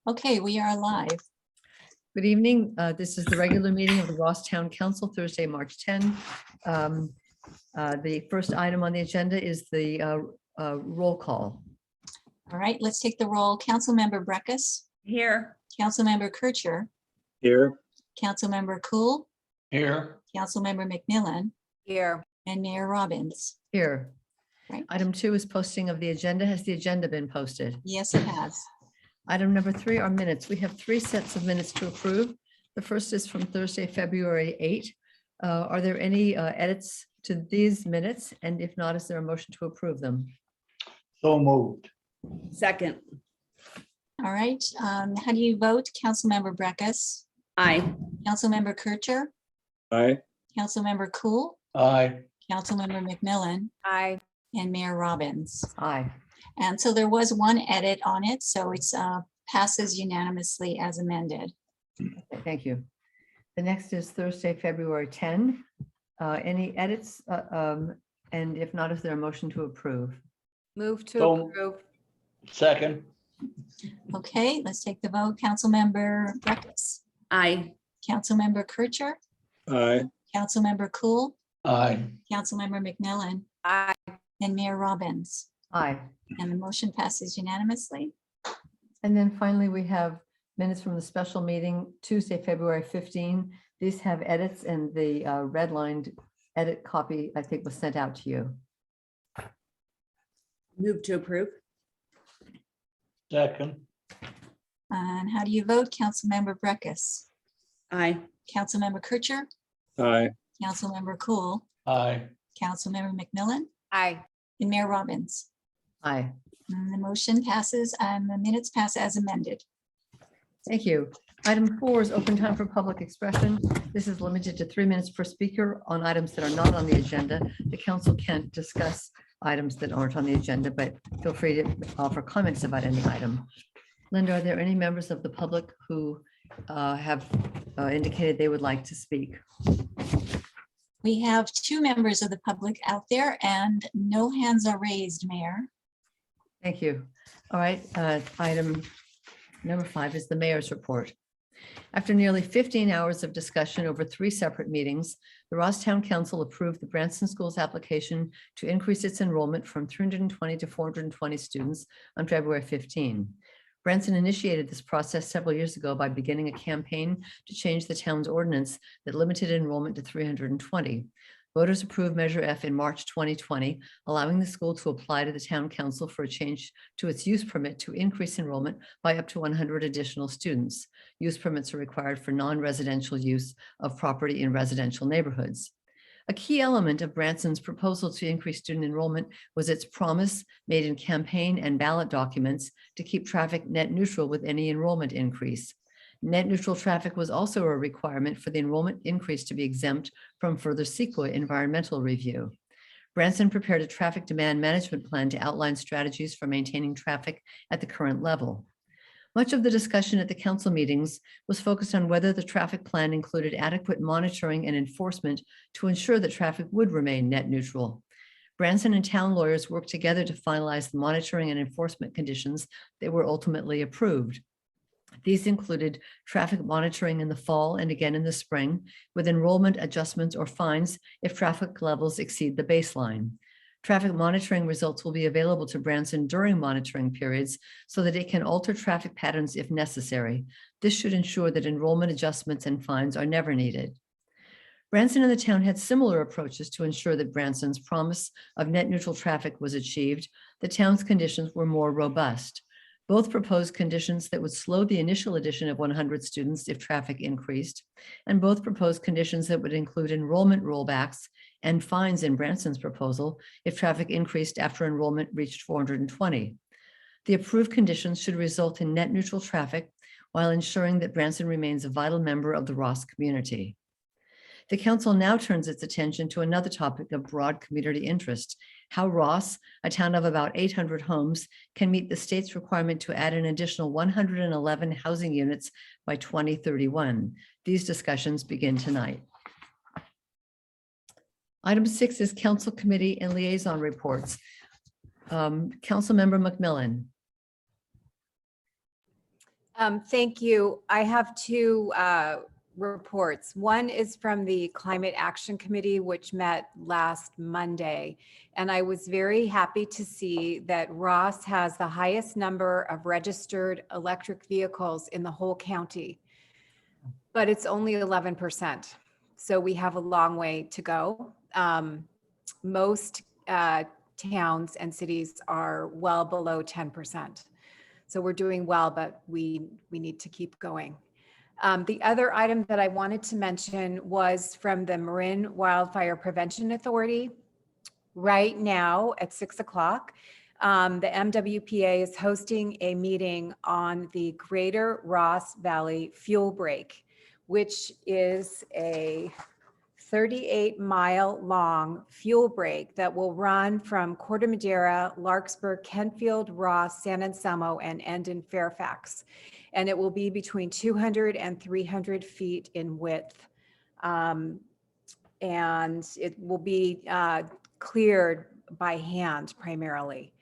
Okay, we are live. Good evening. This is the regular meeting of the Ross Town Council, Thursday, March 10. The first item on the agenda is the roll call. All right, let's take the roll. Councilmember Breckus, Here. Councilmember Kircher, Here. Councilmember Cool, Here. Councilmember McMillan, Here. and Mayor Robbins. Here. Right. Item 2 is posting of the agenda. Has the agenda been posted? Yes, it has. Item number 3 are minutes. We have 3 sets of minutes to approve. The first is from Thursday, February 8. Are there any edits to these minutes? And if not, is there a motion to approve them? So moved. Second. All right, how do you vote? Councilmember Breckus, Aye. Councilmember Kircher, Aye. Councilmember Cool, Aye. Councilmember McMillan, Aye. and Mayor Robbins. Aye. And so there was one edit on it, so it's passes unanimously as amended. Okay, thank you. The next is Thursday, February 10. Any edits? And if not, is there a motion to approve? Move to So- approve. Second. Okay, let's take the vote. Councilmember Breckus, Aye. Councilmember Kircher, Aye. Councilmember Cool, Aye. Councilmember McMillan, Aye. and Mayor Robbins. Aye. And the motion passes unanimously. And then finally, we have minutes from the special meeting Tuesday, February 15. These have edits and the redlined edit copy, I think, was sent out to you. Move to approve. Second. And how do you vote? Councilmember Breckus, Aye. Councilmember Kircher, Aye. Councilmember Cool, Aye. Councilmember McMillan, Aye. and Mayor Robbins. Aye. And the motion passes and the minutes pass as amended. Thank you. Item 4 is open time for public expression. This is limited to 3 minutes per speaker on items that are not on the agenda. The council can't discuss items that aren't on the agenda, but feel free to offer comments about any item. Linda, are there any members of the public who have indicated they would like to speak? We have 2 members of the public out there and no hands are raised, Mayor. Thank you. All right, item number 5 is the mayor's report. After nearly 15 hours of discussion over 3 separate meetings, the Ross Town Council approved the Branson Schools application to increase its enrollment from 320 to 420 students on February 15. Branson initiated this process several years ago by beginning a campaign to change the town's ordinance that limited enrollment to 320. Voters approved Measure F in March 2020, allowing the school to apply to the town council for a change to its use permit to increase enrollment by up to 100 additional students. Use permits are required for non-residential use of property in residential neighborhoods. A key element of Branson's proposal to increase student enrollment was its promise made in campaign and ballot documents to keep traffic net neutral with any enrollment increase. Net neutral traffic was also a requirement for the enrollment increase to be exempt from further CEQA environmental review. Branson prepared a traffic demand management plan to outline strategies for maintaining traffic at the current level. Much of the discussion at the council meetings was focused on whether the traffic plan included adequate monitoring and enforcement to ensure that traffic would remain net neutral. Branson and town lawyers worked together to finalize the monitoring and enforcement conditions that were ultimately approved. These included traffic monitoring in the fall and again in the spring, with enrollment adjustments or fines if traffic levels exceed the baseline. Traffic monitoring results will be available to Branson during monitoring periods so that it can alter traffic patterns if necessary. This should ensure that enrollment adjustments and fines are never needed. Branson and the town had similar approaches to ensure that Branson's promise of net neutral traffic was achieved. The town's conditions were more robust. Both proposed conditions that would slow the initial addition of 100 students if traffic increased, and both proposed conditions that would include enrollment rollbacks and fines in Branson's proposal if traffic increased after enrollment reached 420. The approved conditions should result in net neutral traffic while ensuring that Branson remains a vital member of the Ross community. The council now turns its attention to another topic of broad community interest: how Ross, a town of about 800 homes, can meet the state's requirement to add an additional 111 housing units by 2031. These discussions begin tonight. Item 6 is council committee and liaison reports. Councilmember McMillan. Thank you. I have two reports. One is from the Climate Action Committee, which met last Monday. And I was very happy to see that Ross has the highest number of registered electric vehicles in the whole county. But it's only 11%. So we have a long way to go. Most towns and cities are well below 10%. So we're doing well, but we need to keep going. The other item that I wanted to mention was from the Marin Wildfire Prevention Authority. Right now at 6 o'clock, the MWPA is hosting a meeting on the Greater Ross Valley Fuel Break, which is a 38-mile-long fuel break that will run from Corte Madera, Larkspur, Kentfield, Ross, San Anselmo, and end in Fairfax. And it will be between 200 and 300 feet in width. And it will be cleared by hand primarily.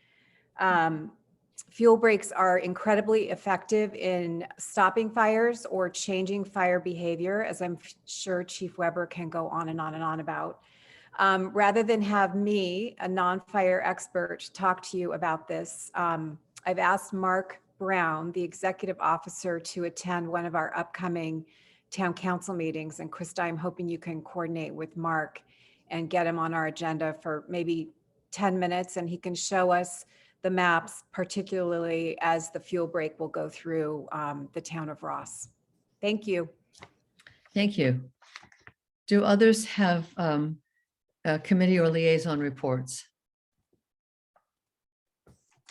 Fuel breaks are incredibly effective in stopping fires or changing fire behavior, as I'm sure Chief Weber can go on and on and on about. Rather than have me, a non-fire expert, talk to you about this, I've asked Mark Brown, the executive officer, to attend one of our upcoming town council meetings. And Krista, I'm hoping you can coordinate with Mark and get him on our agenda for maybe 10 minutes, and he can show us the maps, particularly as the fuel break will go through the town of Ross. Thank you. Thank you. Do others have committee or liaison reports?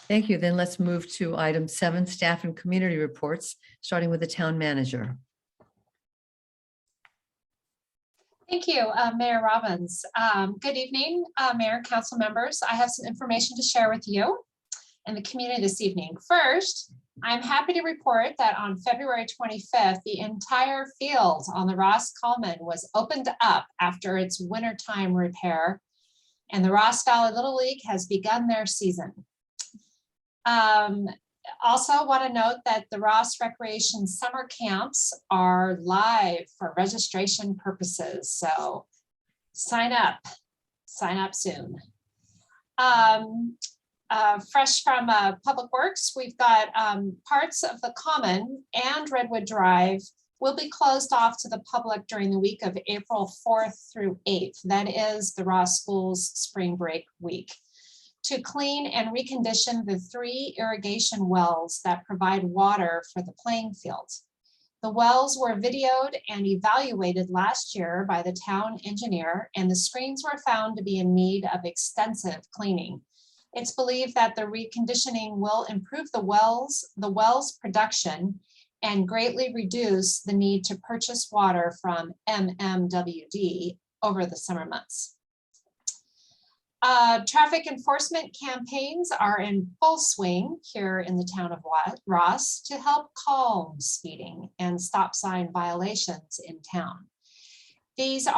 Thank you. Then let's move to item 7, staff and community reports, starting with the town manager. Thank you, Mayor Robbins. Good evening, Mayor and council members. I have some information to share with you and the community this evening. First, I'm happy to report that on February 25th, the entire field on the Ross Common was opened up after its wintertime repair, and the Ross Valley Little League has begun their season. Also want to note that the Ross Recreation summer camps are live for registration purposes. So sign up soon. Fresh from Public Works, we've got parts of the Common and Redwood Drive will be closed off to the public during the week of April 4th through 8th. That is the Ross Schools spring break week, to clean and recondition the 3 irrigation wells that provide water for the playing field. The wells were videoed and evaluated last year by the town engineer, and the screens were found to be in need of extensive cleaning. It's believed that the reconditioning will improve the wells production and greatly reduce the need to purchase water from MMWD over the summer months. Traffic enforcement campaigns are in full swing here in the town of Ross to help calm speeding and stop sign violations in town. These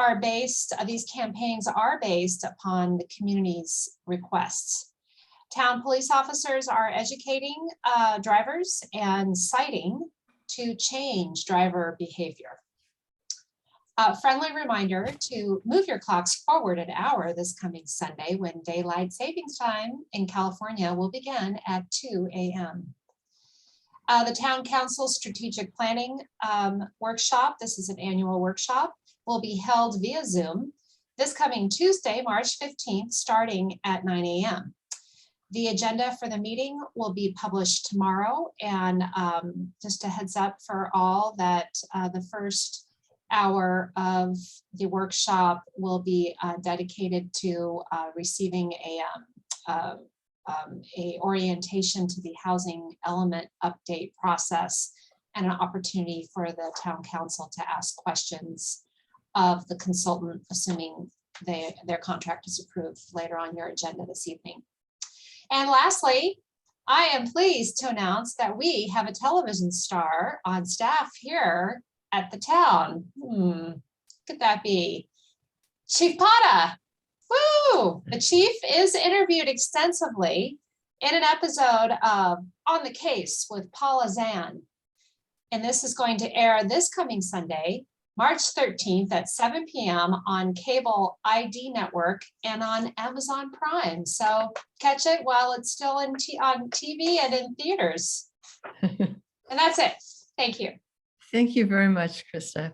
campaigns are based upon the community's requests. Town police officers are educating drivers and citing to change driver behavior. A friendly reminder to move your clocks forward an hour this coming Sunday, when daylight savings time in California will begin at 2 a.m. The Town Council Strategic Planning Workshop, this is an annual workshop, will be held via Zoom this coming Tuesday, March 15th, starting at 9 a.m. The agenda for the meeting will be published tomorrow, and just a heads up for all that the first hour of the workshop will be dedicated to receiving a orientation to the housing element update process, and an opportunity for the town council to ask questions of the consultant, assuming their contract is approved later on your agenda this evening. And lastly, I am pleased to announce that we have a television star on staff here at the town. Could that be Chief Pata? Woo! The chief is interviewed extensively in an episode of On the Case with Paula Zahn. And this is going to air this coming Sunday, March 13th at 7 p.m. on cable ID network and on Amazon Prime. So catch it while it's still on TV and in theaters. And that's it. Thank you. Thank you very much, Krista.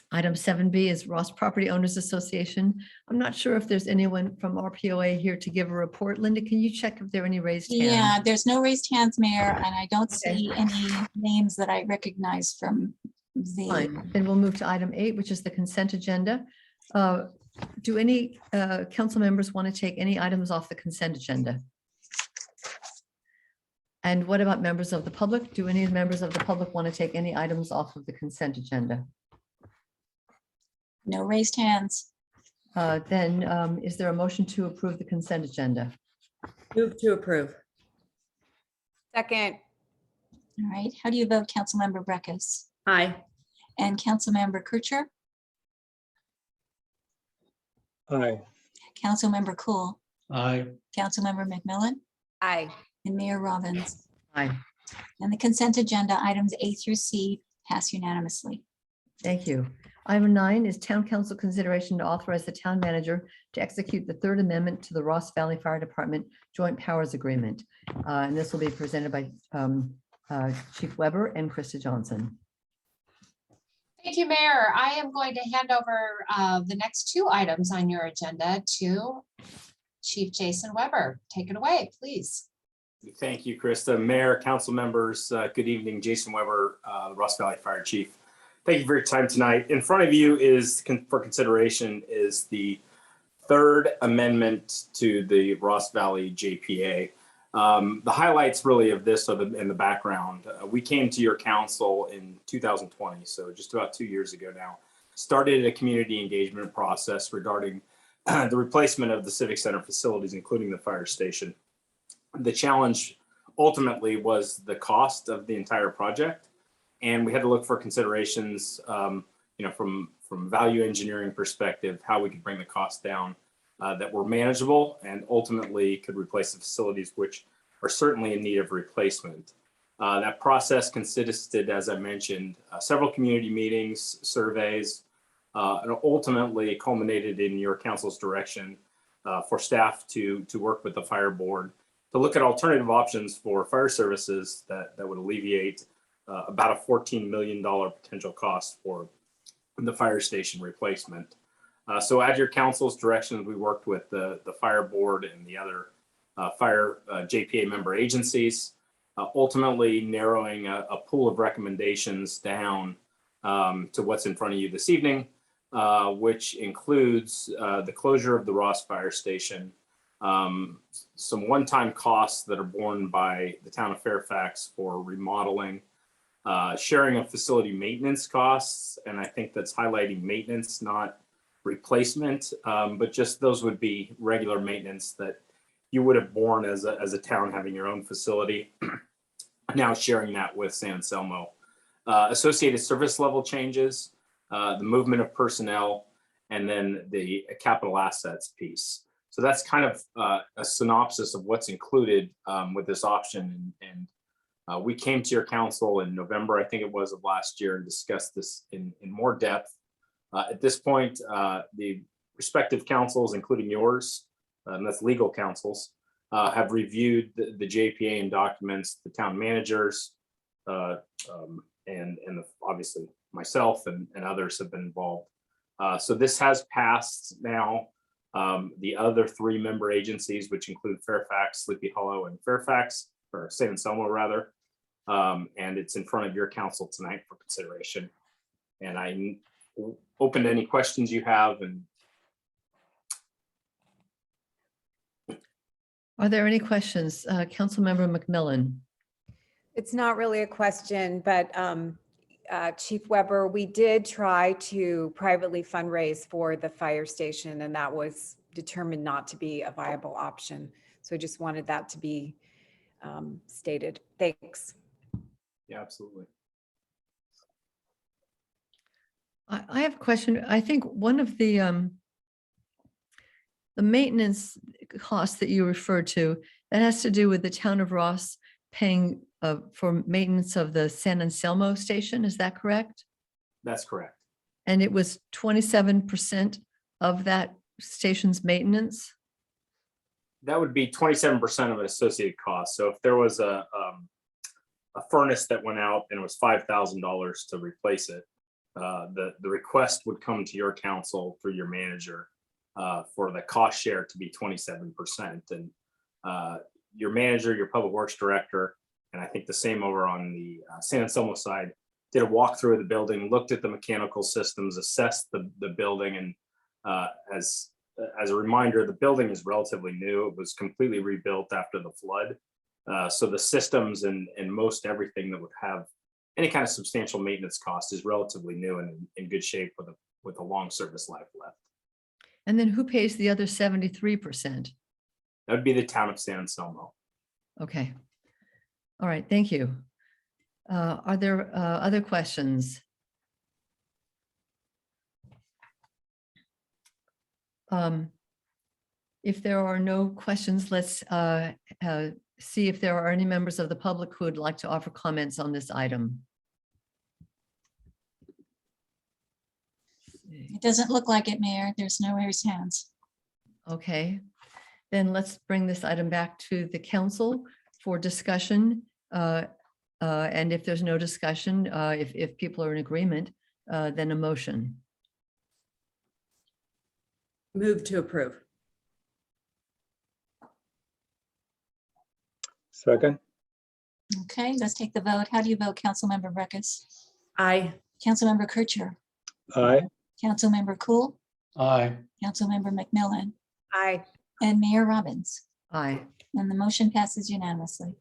Item 7B is Ross Property Owners Association. I'm not sure if there's anyone from RPOA here to give a report. Linda, can you check if there are any raised hands? Yeah, there's no raised hands, Mayor, and I don't Okay. see any names that I recognize from the, Fine. Then we'll move to item 8, which is the consent agenda. Do any council members want to take any items off the consent agenda? And what about members of the public? Do any members of the public want to take any items off of the consent agenda? no raised hands. Then is there a motion to approve the consent agenda? Move to approve. Second, All right, how do you vote, Councilmember Breckus? Aye. And Councilmember Kircher? Aye. Councilmember Cool? Aye. Councilmember McMillan? aye. And Mayor Robbins? Aye, And the consent agenda, items A through C, pass unanimously. thank you. Item 9 is town council consideration to authorize the town manager to execute the third amendment to the Ross Valley Fire Department Joint Powers Agreement. And this will be presented by Chief Weber and Krista Johnson. Thank you, Mayor. I am going to hand over the next two items on your agenda to Chief Jason Weber. Take it away, please. Thank you, Krista. Mayor, council members, good evening. Jason Weber, Ross Valley Fire Chief. Thank you for your time tonight. In front of you is, for consideration, is the third amendment to the Ross Valley JPA. The highlights really of this are in the background. We came to your council in 2020, so just about 2 years ago now, started a community engagement process regarding the replacement of the Civic Center facilities, including the fire station. The challenge ultimately was the cost of the entire project. And we had to look for considerations, from value engineering perspective, how we could bring the cost down that were manageable and ultimately could replace the facilities, which are certainly in need of replacement. That process consisted, as I mentioned, several community meetings, surveys, and ultimately culminated in your council's direction for staff to work with the fire board to look at alternative options for fire services that would alleviate about a $14 million potential cost for the fire station replacement. So at your council's direction, we worked with the fire board and the other fire JPA member agencies, ultimately narrowing a pool of recommendations down to what's in front of you this evening, which includes the closure of the Ross Fire Station, some one-time costs that are borne by the town of Fairfax for remodeling, sharing of facility maintenance costs, and I think that's highlighting maintenance, not replacement, but just those would be regular maintenance that you would have borne as a town having your own facility, now sharing that with San Anselmo. Associated service level changes, the movement of personnel, and then the capital assets piece. So that's kind of a synopsis of what's included with this option. And we came to your council in November, I think it was, of last year and discussed this in more depth. At this point, the respective councils, including yours, and that's legal councils, have reviewed the JPA and documents, the town managers, and obviously myself and others have been involved. So this has passed now. The other 3 member agencies, which include Fairfax, Sleepy Hollow, and Fairfax, or San Anselmo rather, and it's in front of your council tonight for consideration. And I'm open to any questions you have. And Are there any questions? Councilmember McMillan? It's not really a question, but Chief Weber, we did try to privately fundraise for the fire station, and that was determined not to be a viable option. So I just wanted that to be stated. Thanks. yeah, absolutely. I have a question. I think one of the maintenance costs that you referred to, that has to do with the town of Ross paying for maintenance of the San Anselmo station, is that correct? That's correct. And it was 27% of that station's maintenance? That would be 27% of an associated cost. So if there was a furnace that went out and it was $5,000 to replace it, the request would come to your council through your manager for the cost share to be 27%. And your manager, your public works director, and I think the same over on the San Anselmo side, did a walkthrough of the building, looked at the mechanical systems, assessed the building. And as a reminder, the building is relatively new. It was completely rebuilt after the flood. So the systems and most everything that would have any kind of substantial maintenance cost is relatively new and in good shape with a long service life left. And then who pays the other 73%? That would be the town of San Anselmo. Okay. All right, thank you. Are there other questions? If there are no questions, let's see if there are any members of the public who would like to offer comments on this item. It doesn't look like it, Mayor. There's no raised hands. Okay, then let's bring this item back to the council for discussion. And if there's no discussion, if people are in agreement, then a motion. Move to approve. Second. Okay, let's take the vote. How do you vote, Councilmember Breckus? Aye. Councilmember Kircher? Aye. Councilmember Cool? Aye. Councilmember McMillan? Aye. And Mayor Robbins? Aye, And the motion passes unanimously.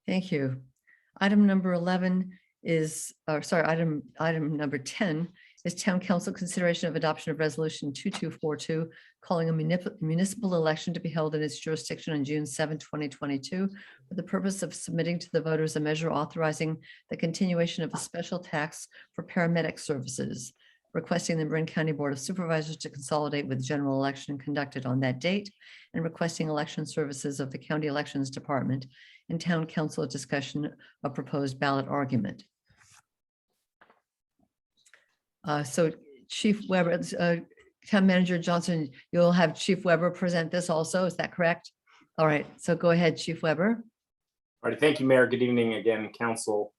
thank you. Item number 11 is, or sorry, item number 10 is Town Council consideration of adoption of resolution 2242, calling a municipal election to be held in its jurisdiction on June 7, 2022, for the purpose of submitting to the voters a measure authorizing the continuation of a special tax for paramedic services, requesting the Marin County Board of Supervisors to consolidate with the general election conducted on that date, and requesting election services of the County Elections Department and Town Council discussion of proposed ballot argument. So Chief Weber, Town Manager Johnson, you'll have Chief Weber present this also, is that correct? All right, so go ahead, Chief Weber. All right, thank you, Mayor. Good evening again, Council.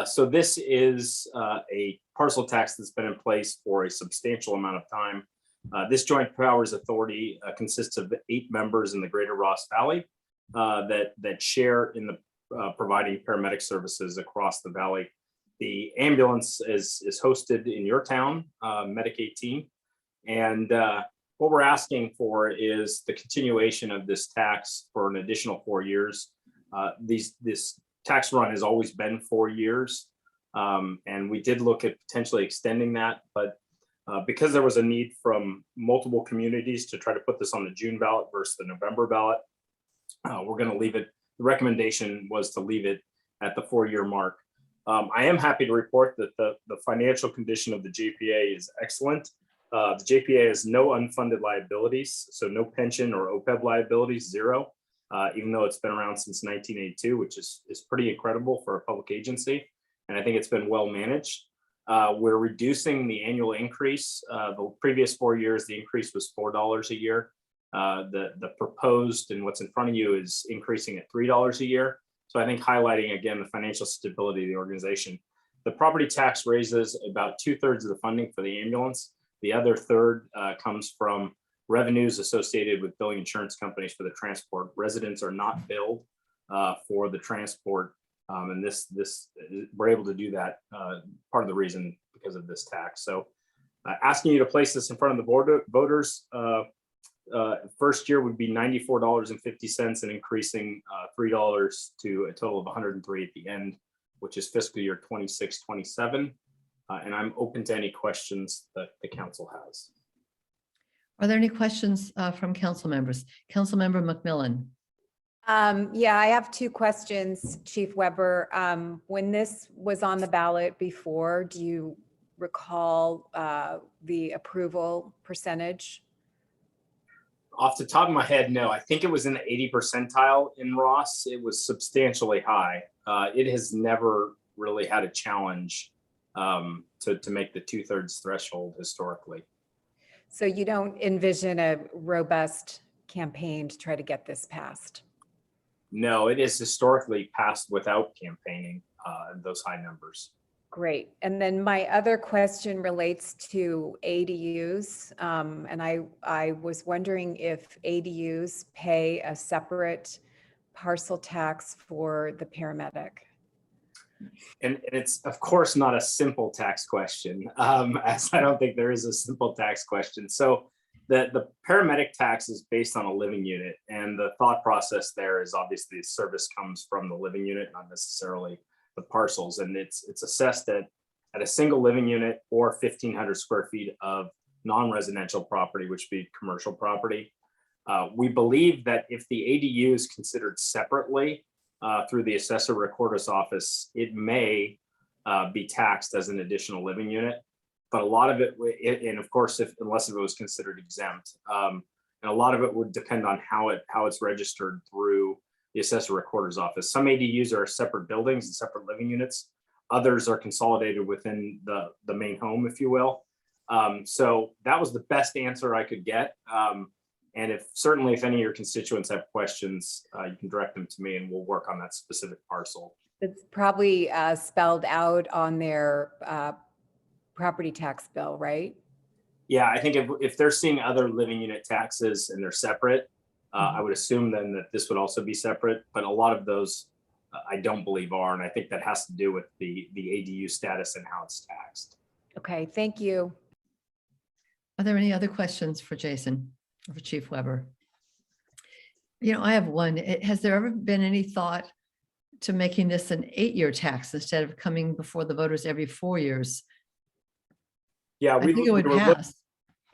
So this is a parcel tax that's been in place for a substantial amount of time. This joint powers authority consists of 8 members in the greater Ross Valley that share in the providing paramedic services across the valley. The ambulance is hosted in your town, Medic 18. And what we're asking for is the continuation of this tax for an additional 4 years. This tax run has always been 4 years. And we did look at potentially extending that, but because there was a need from multiple communities to try to put this on the June ballot versus the November ballot, we're going to leave it. The recommendation was to leave it at the 4-year mark. I am happy to report that the financial condition of the JPA is excellent. The JPA has no unfunded liabilities, so no pension or OPEB liabilities, zero, even though it's been around since 1982, which is pretty incredible for a public agency. And I think it's been well managed. We're reducing the annual increase. The previous 4 years, the increase was $4 a year. The proposed and what's in front of you is increasing at $3 a year. So I think highlighting again the financial stability of the organization. The property tax raises about 2/3 of the funding for the ambulance. The other third comes from revenues associated with billing insurance companies for the transport. Residents are not billed for the transport. And this we're able to do that, part of the reason because of this tax. So asking you to place this in front of the voters, first year would be $94.50 and increasing $3 to a total of $103 at the end, which is fiscal year 26-27. And I'm open to any questions that the council has. Are there any questions from council members? Councilmember McMillan. Yeah, I have 2 questions, Chief Weber. When this was on the ballot before, do you recall the approval percentage? Off the top of my head, no. I think it was in the 80 percentile in Ross. It was substantially high. it has never really had a challenge to make the 2/3 threshold historically. So you don't envision a robust campaign to try to get this passed? No, it is historically passed without campaigning those high numbers. Great. And then my other question relates to ADUs. And I was wondering if ADUs pay a separate parcel tax for the paramedic. And it's, of course, not a simple tax question, as I don't think there is a simple tax question. So the paramedic tax is based on a living unit. And the thought process there is obviously the service comes from the living unit, not necessarily the parcels. And it's assessed at a single living unit or 1,500 square feet of non-residential property, which would be commercial property. We believe that if the ADU is considered separately through the assessor recorder's office, it may be taxed as an additional living unit. But a lot of it, and of course, unless it was considered exempt, and a lot of it would depend on how it's registered through the assessor recorder's office. Some ADUs are separate buildings and separate living units. Others are consolidated within the main home, if you will. So that was the best answer I could get. And certainly if any of your constituents have questions, you can direct them to me and we'll work on that specific parcel. It's probably spelled out on their property tax bill, right? Yeah, I think if they're seeing other living unit taxes and they're separate, I would assume then that this would also be separate, but a lot of those I don't believe are, and I think that has to do with the ADU status and how it's taxed. Okay, thank you. Are there any other questions for Jason or for Chief Weber? You know, I have one. Has there ever been any thought to making this an 8-year tax instead of coming before the voters every 4 years? Yeah, I think it would pass.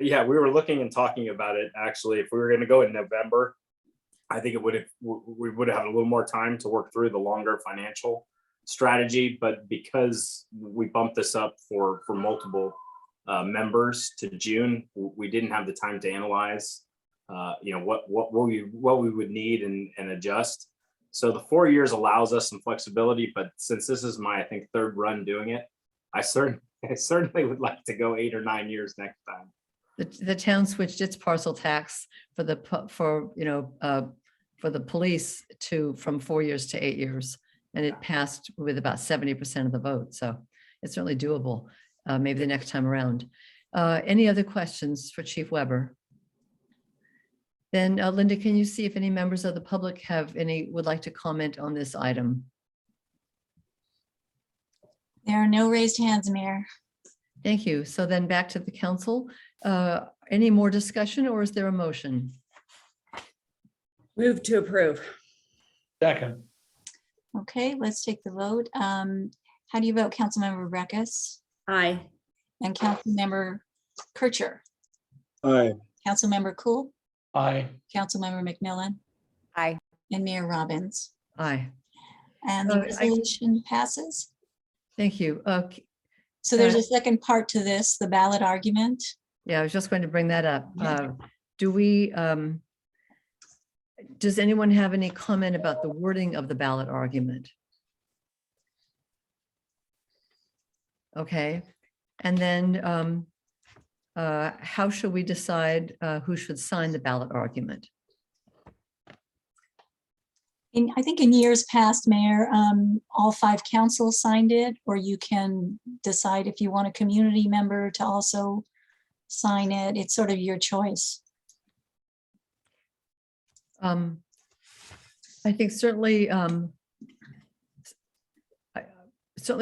Yeah, we were looking and talking about it, actually. If we were going to go in November, I think we would have a little more time to work through the longer financial strategy. But because we bumped this up for multiple members to June, we didn't have the time to analyze, what we would need and adjust. So the 4 years allows us some flexibility. But since this is my, I think, third run doing it, I certainly would like to go 8 or 9 years next time. The town switched its parcel tax for the police from 4 years to 8 years, and it passed with about 70% of the vote. So it's certainly doable. Maybe the next time around. Any other questions for Chief Weber? Then Linda, can you see if any members of the public would like to comment on this item? There are no raised hands, Mayor. Thank you. So then back to the council. Any more discussion or is there a motion? Move to approve. Second. Okay, let's take the vote. How do you vote, Councilmember Breckus Aye. and Councilmember Kircher? Aye. Councilmember Cool, Aye. Councilmember McMillan, Aye. and Mayor Robbins. Aye. And the resolution passes. Thank you. So there's a second part to this, the ballot argument. Yeah, I was just going to bring that up. Does anyone have any comment about the wording of the ballot argument? Okay, and then how should we decide who should sign the ballot argument? I think in years past, Mayor, all 5 councils signed it, or you can decide if you want a community member to also sign it. It's sort of your choice. I think certainly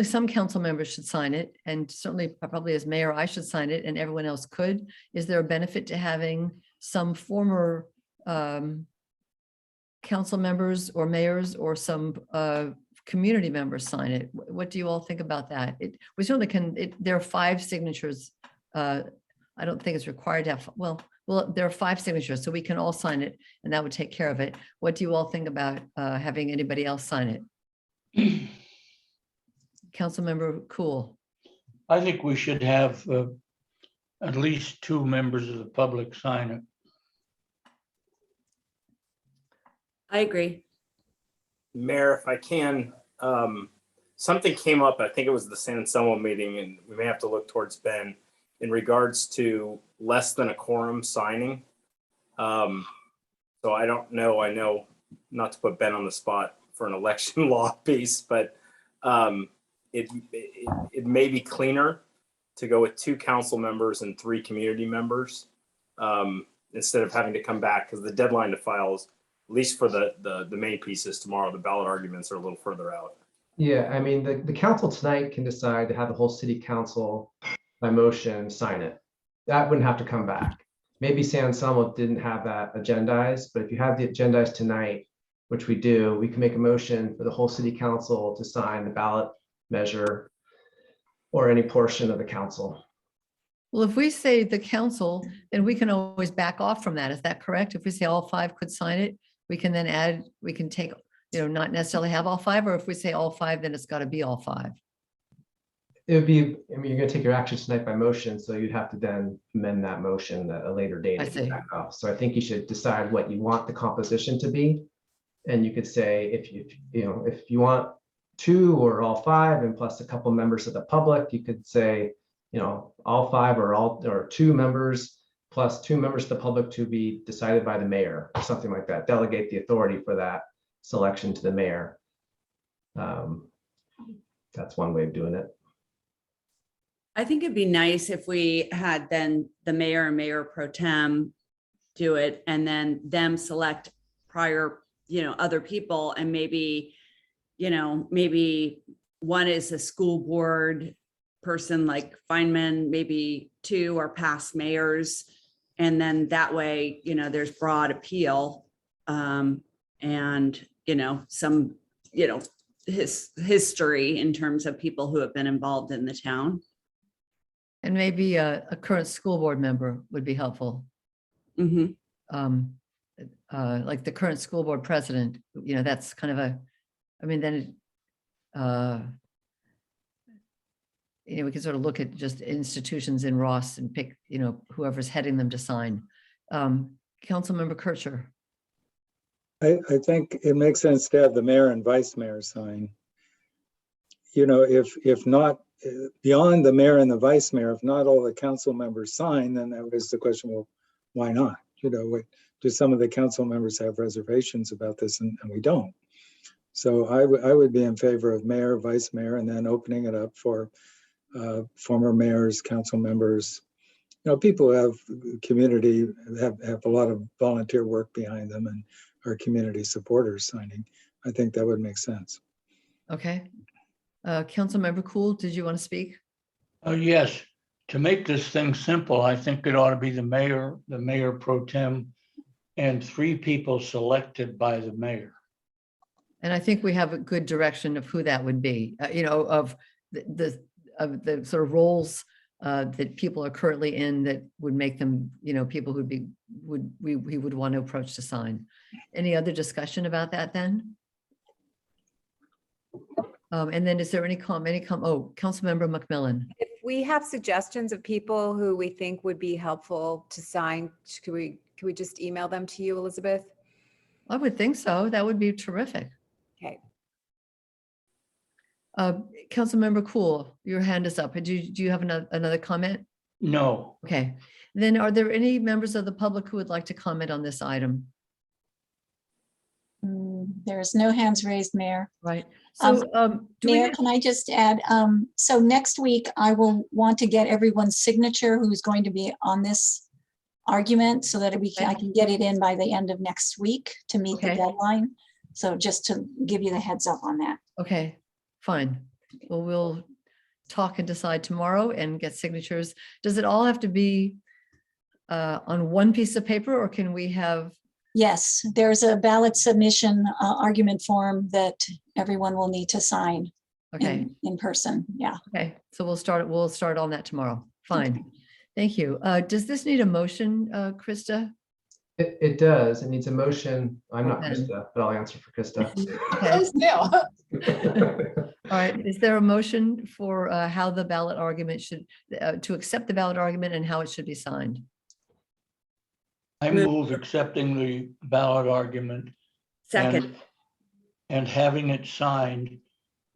some council members should sign it, and certainly probably as mayor, I should sign it and everyone else could. Is there a benefit to having some former council members or mayors or some community members sign it? What do you all think about that? We certainly can, there are 5 signatures. I don't think it's required to have, well, there are 5 signatures, so we can all sign it and that would take care of it. What do you all think about having anybody else sign it? Councilmember Cool. I think we should have at least 2 members of the public sign it. I agree. Mayor, if I can, something came up, I think it was the San Anselmo meeting, and we may have to look towards Ben in regards to less than a quorum signing. So I don't know, I know not to put Ben on the spot for an election law piece, but it may be cleaner to go with 2 council members and 3 community members instead of having to come back, because the deadline to file is, at least for the main pieces tomorrow, the ballot arguments are a little further out. Yeah, I mean, the council tonight can decide to have the whole city council by motion sign it. That wouldn't have to come back. Maybe San Anselmo didn't have that agendized, but if you have the agendized tonight, which we do, we can make a motion for the whole city council to sign the ballot measure or any portion of the council. Well, if we say the council, then we can always back off from that. Is that correct? If we say all 5 could sign it, we can then add, we can take, not necessarily have all 5, or if we say all 5, then it's got to be all 5. It would be, I mean, you're gonna take your action tonight by motion, so you'd have to then amend that motion at a later date. I if you see. back off. So I think you should decide what you want the composition to be. And you could say, if you want 2 or all 5 and plus a couple members of the public, you could say, all 5 or 2 members plus 2 members of the public to be decided by the mayor, or something like that. Delegate the authority for that selection to the mayor. That's one way of doing it. I think it'd be nice if we had then the mayor and mayor pro tem do it and then them select prior, other people, and maybe one is a school board person like Feynman, maybe 2 are past mayors. And then that way, there's broad appeal and, some, history in terms of people who have been involved in the town. And maybe a current school board member would be helpful. Mm-hmm. Like the current school board president, that's kind of we can sort of look at just institutions in Ross and pick, whoever's heading them to sign. Councilmember Kircher. I think it makes sense to have the mayor and vice mayor sign. If not, beyond the mayor and the vice mayor, if not all the council members sign, then that was the question, well, why not? Do some of the council members have reservations about this, and we don't? So I would be in favor of mayor, vice mayor, and then opening it up for former mayors, council members, people who have community, have a lot of volunteer work behind them and are community supporters signing. I think that would make sense. Okay. Councilmember Cool, did you want to speak? Yes, to make this thing simple, I think it ought to be the mayor pro tem, and 3 people selected by the mayor. And I think we have a good direction of who that would be, of the sort of roles that people are currently in that would make them, people we would want to approach to sign. Any other discussion about that then? And then is there any Councilmember McMillan? If we have suggestions of people who we think would be helpful to sign, could we just email them to you, Elizabeth? I would think so. That would be terrific. Okay. Councilmember Cool, your hand is up. Do you have another comment? No. Okay. Then are there any members of the public who would like to comment on this item? There's no hands raised, Mayor. Right. So do we Mayor, have- can I just add, so next week I will want to get everyone's signature who's going to be on this argument so that I can get it in by the end of next week to meet the Okay. deadline. So just to give you the heads up on that. Okay, fine. Well, we'll talk and decide tomorrow and get signatures. Does it all have to be on one piece of paper, or can we have? Yes, there's a ballot submission argument form that everyone will need to sign Okay, in person. Yeah. okay. So we'll start on that tomorrow. Fine. Thank you. Does this need a motion, Krista? It does. It needs a motion. I'm not Okay. Krista, but I'll answer for Krista. Okay. All right. Is there a motion for how the ballot argument should, to accept the ballot argument and how it should be signed? I move accepting the ballot argument Second. and having it signed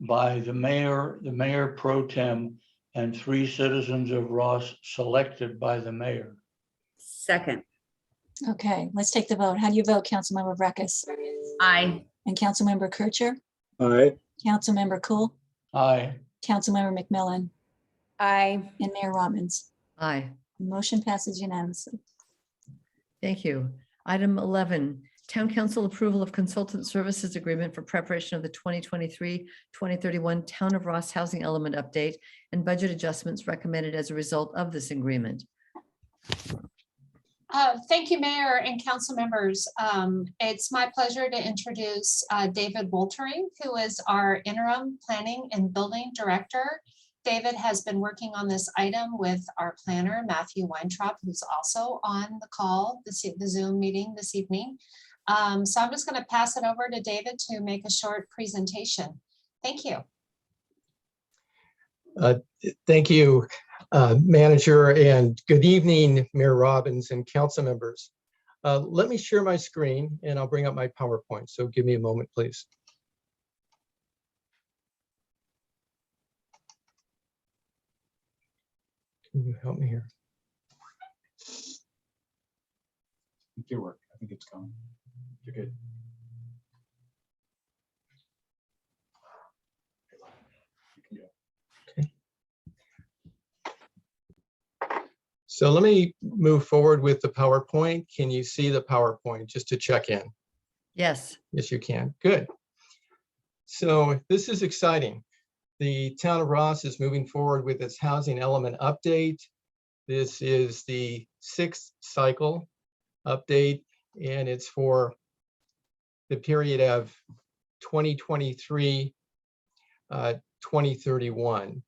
by the mayor pro tem, and 3 citizens of Ross selected by the mayor. Second. Okay, let's take the vote. How do you vote, Councilmember Breckus? Aye. And Councilmember Kircher? aye, Councilmember Cool? Aye. Councilmember McMillan? Aye. And Mayor Robbins? Aye. Motion passes unanimously. Thank you. Item 11, Town Council approval of consultant services agreement for preparation of the 2023-2031 Town of Ross Housing Element Update and budget adjustments recommended as a result of this agreement. Thank you, Mayor and council members. It's my pleasure to introduce David Woltering, who is our interim planning and building director. David has been working on this item with our planner, Matthew Weintraub, who's also on the call, the Zoom meeting this evening. So I'm just going to pass it over to David to make a short presentation. Thank you. Thank you, Manager, and good evening, Mayor Robbins and council members. Let me share my screen and I'll bring up my PowerPoint. So give me a moment, please. Can you help me here? Your work. I think it's coming. You're good. You can do it. So let me move forward with the PowerPoint. Can you see the PowerPoint just to check in? Yes. Yes, you can. Good. So this is exciting. The town of Ross is moving forward with its housing element update. This is the 6th cycle update, and it's for the period of 2023, 2031.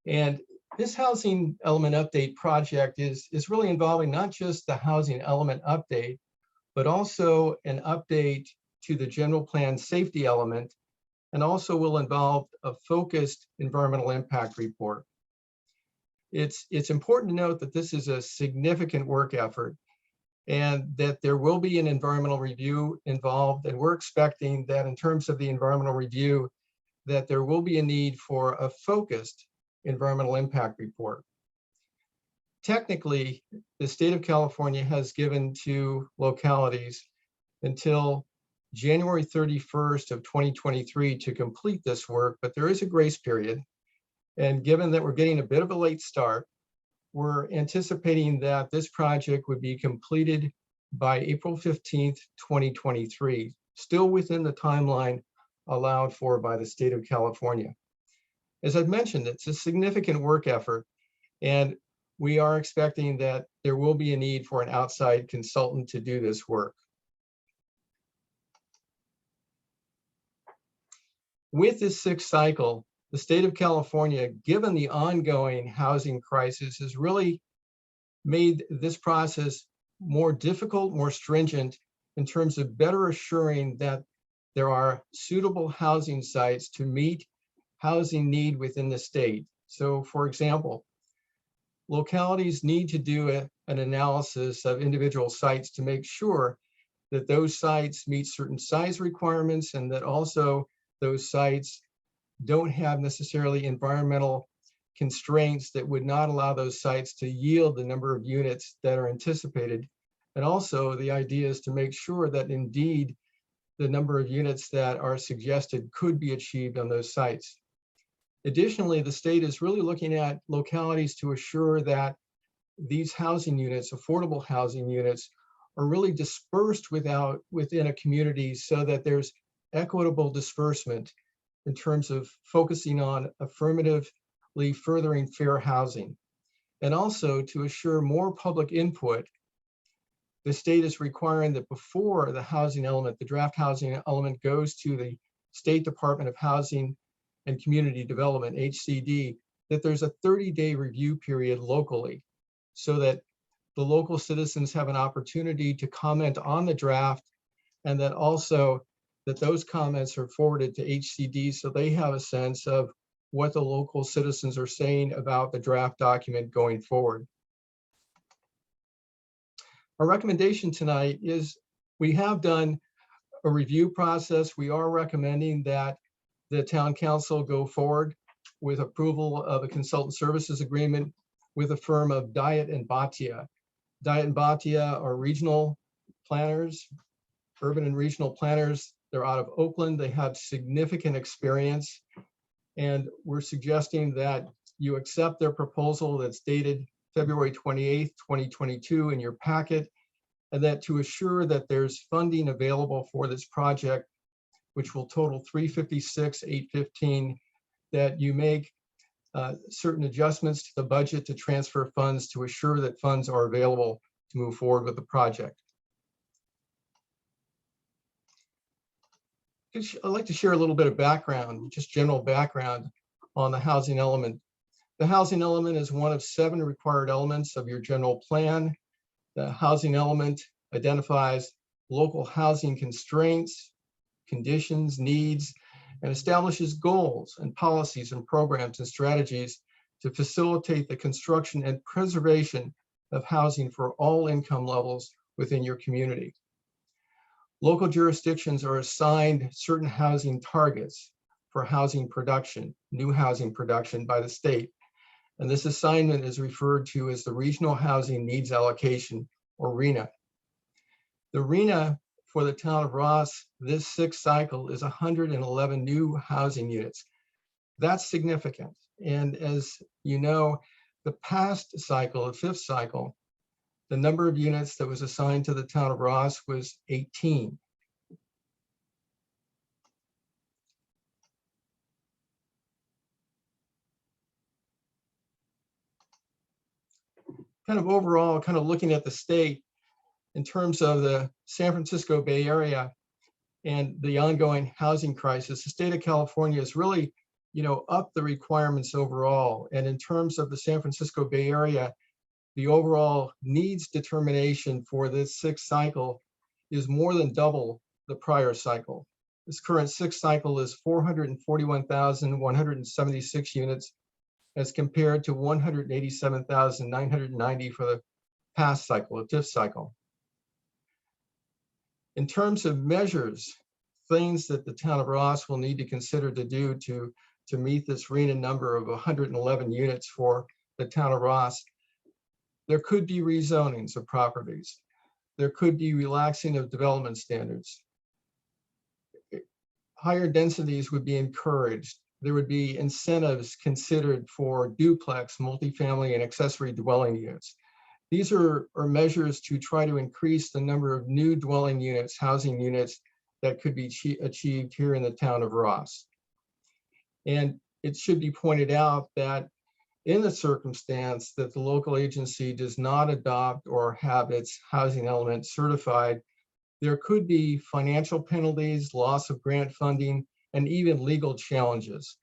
And this housing element update project is really involving not just the housing element update, but also an update to the general plan safety element, and also will involve a focused environmental impact report. It's important to note that this is a significant work effort and that there will be an environmental review involved. And we're expecting that in terms of the environmental review, that there will be a need for a focused environmental impact report. Technically, the state of California has given to localities until January 31st of 2023 to complete this work, but there is a grace period. And given that we're getting a bit of a late start, we're anticipating that this project would be completed by April 15th, 2023, still within the timeline allowed for by the state of California. As I've mentioned, it's a significant work effort, and we are expecting that there will be a need for an outside consultant to do this work. With this 6th cycle, the state of California, given the ongoing housing crisis, has really made this process more difficult, more stringent in terms of better assuring that there are suitable housing sites to meet housing need within the state. So for example, localities need to do an analysis of individual sites to make sure that those sites meet certain size requirements and that also those sites don't have necessarily environmental constraints that would not allow those sites to yield the number of units that are anticipated. And also the idea is to make sure that indeed the number of units that are suggested could be achieved on those sites. Additionally, the state is really looking at localities to assure that these housing units, affordable housing units, are really dispersed within a community so that there's equitable disbursement in terms of focusing on affirmatively furthering fair housing. And also to assure more public input, the state is requiring that before the housing element, the draft housing element goes to the State Department of Housing and Community Development, HCD, that there's a 30-day review period locally so that the local citizens have an opportunity to comment on the draft, and that also that those comments are forwarded to HCD so they have a sense of what the local citizens are saying about the draft document going forward. Our recommendation tonight is we have done a review process. We are recommending that the town council go forward with approval of a consultant services agreement with a firm of Diet and Bhatia. Diet and Bhatia are regional planners, urban and regional planners. They're out of Oakland. They have significant experience. And we're suggesting that you accept their proposal that's dated February 28th, 2022 in your packet, and that to assure that there's funding available for this project, which will total $356,815, that you make certain adjustments to the budget to transfer funds to assure that funds are available to move forward with the project. I'd like to share a little bit of background, just general background on the housing element. The housing element is one of 7 required elements of your general plan. The housing element identifies local housing constraints, conditions, needs, and establishes goals and policies and programs and strategies to facilitate the construction and preservation of housing for all income levels within your community. Local jurisdictions are assigned certain housing targets for housing production, new housing production by the state. And this assignment is referred to as the Regional Housing Needs Allocation, or RHNA. The RHNA for the town of Ross, this 6th cycle, is 111 new housing units. That's significant. And as you know, the past cycle, the 5th cycle, the number of units that was assigned to the town of Ross was 18. Kind of overall, kind of looking at the state in terms of the San Francisco Bay Area and the ongoing housing crisis, the state of California has really, upped the requirements overall. And in terms of the San Francisco Bay Area, the overall needs determination for this 6th cycle is more than double the prior cycle. This current 6th cycle is 441,176 units as compared to 187,990 for the past cycle, the 5th cycle. In terms of measures, things that the town of Ross will need to consider to do to meet this RHNA number of 111 units for the town of Ross, there could be rezonings of properties. There could be relaxing of development standards. Higher densities would be encouraged. There would be incentives considered for duplex, multifamily, and accessory dwelling units. These are measures to try to increase the number of new dwelling units, housing units that could be achieved here in the town of Ross. And it should be pointed out that in the circumstance that the local agency does not adopt or have its housing element certified, there could be financial penalties, loss of grant funding, and even legal challenges.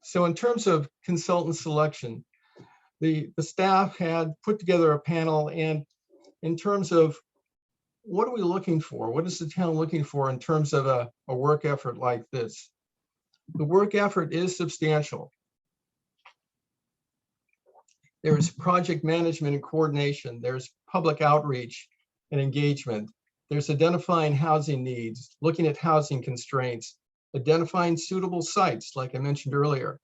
So in terms of consultant selection, the staff had put together a panel, and in terms of what are we looking for? What is the town looking for in terms of a work effort like this? The work effort is substantial. There's project management and coordination. There's public outreach and engagement. There's identifying housing needs, looking at housing constraints, identifying suitable sites, like I mentioned earlier,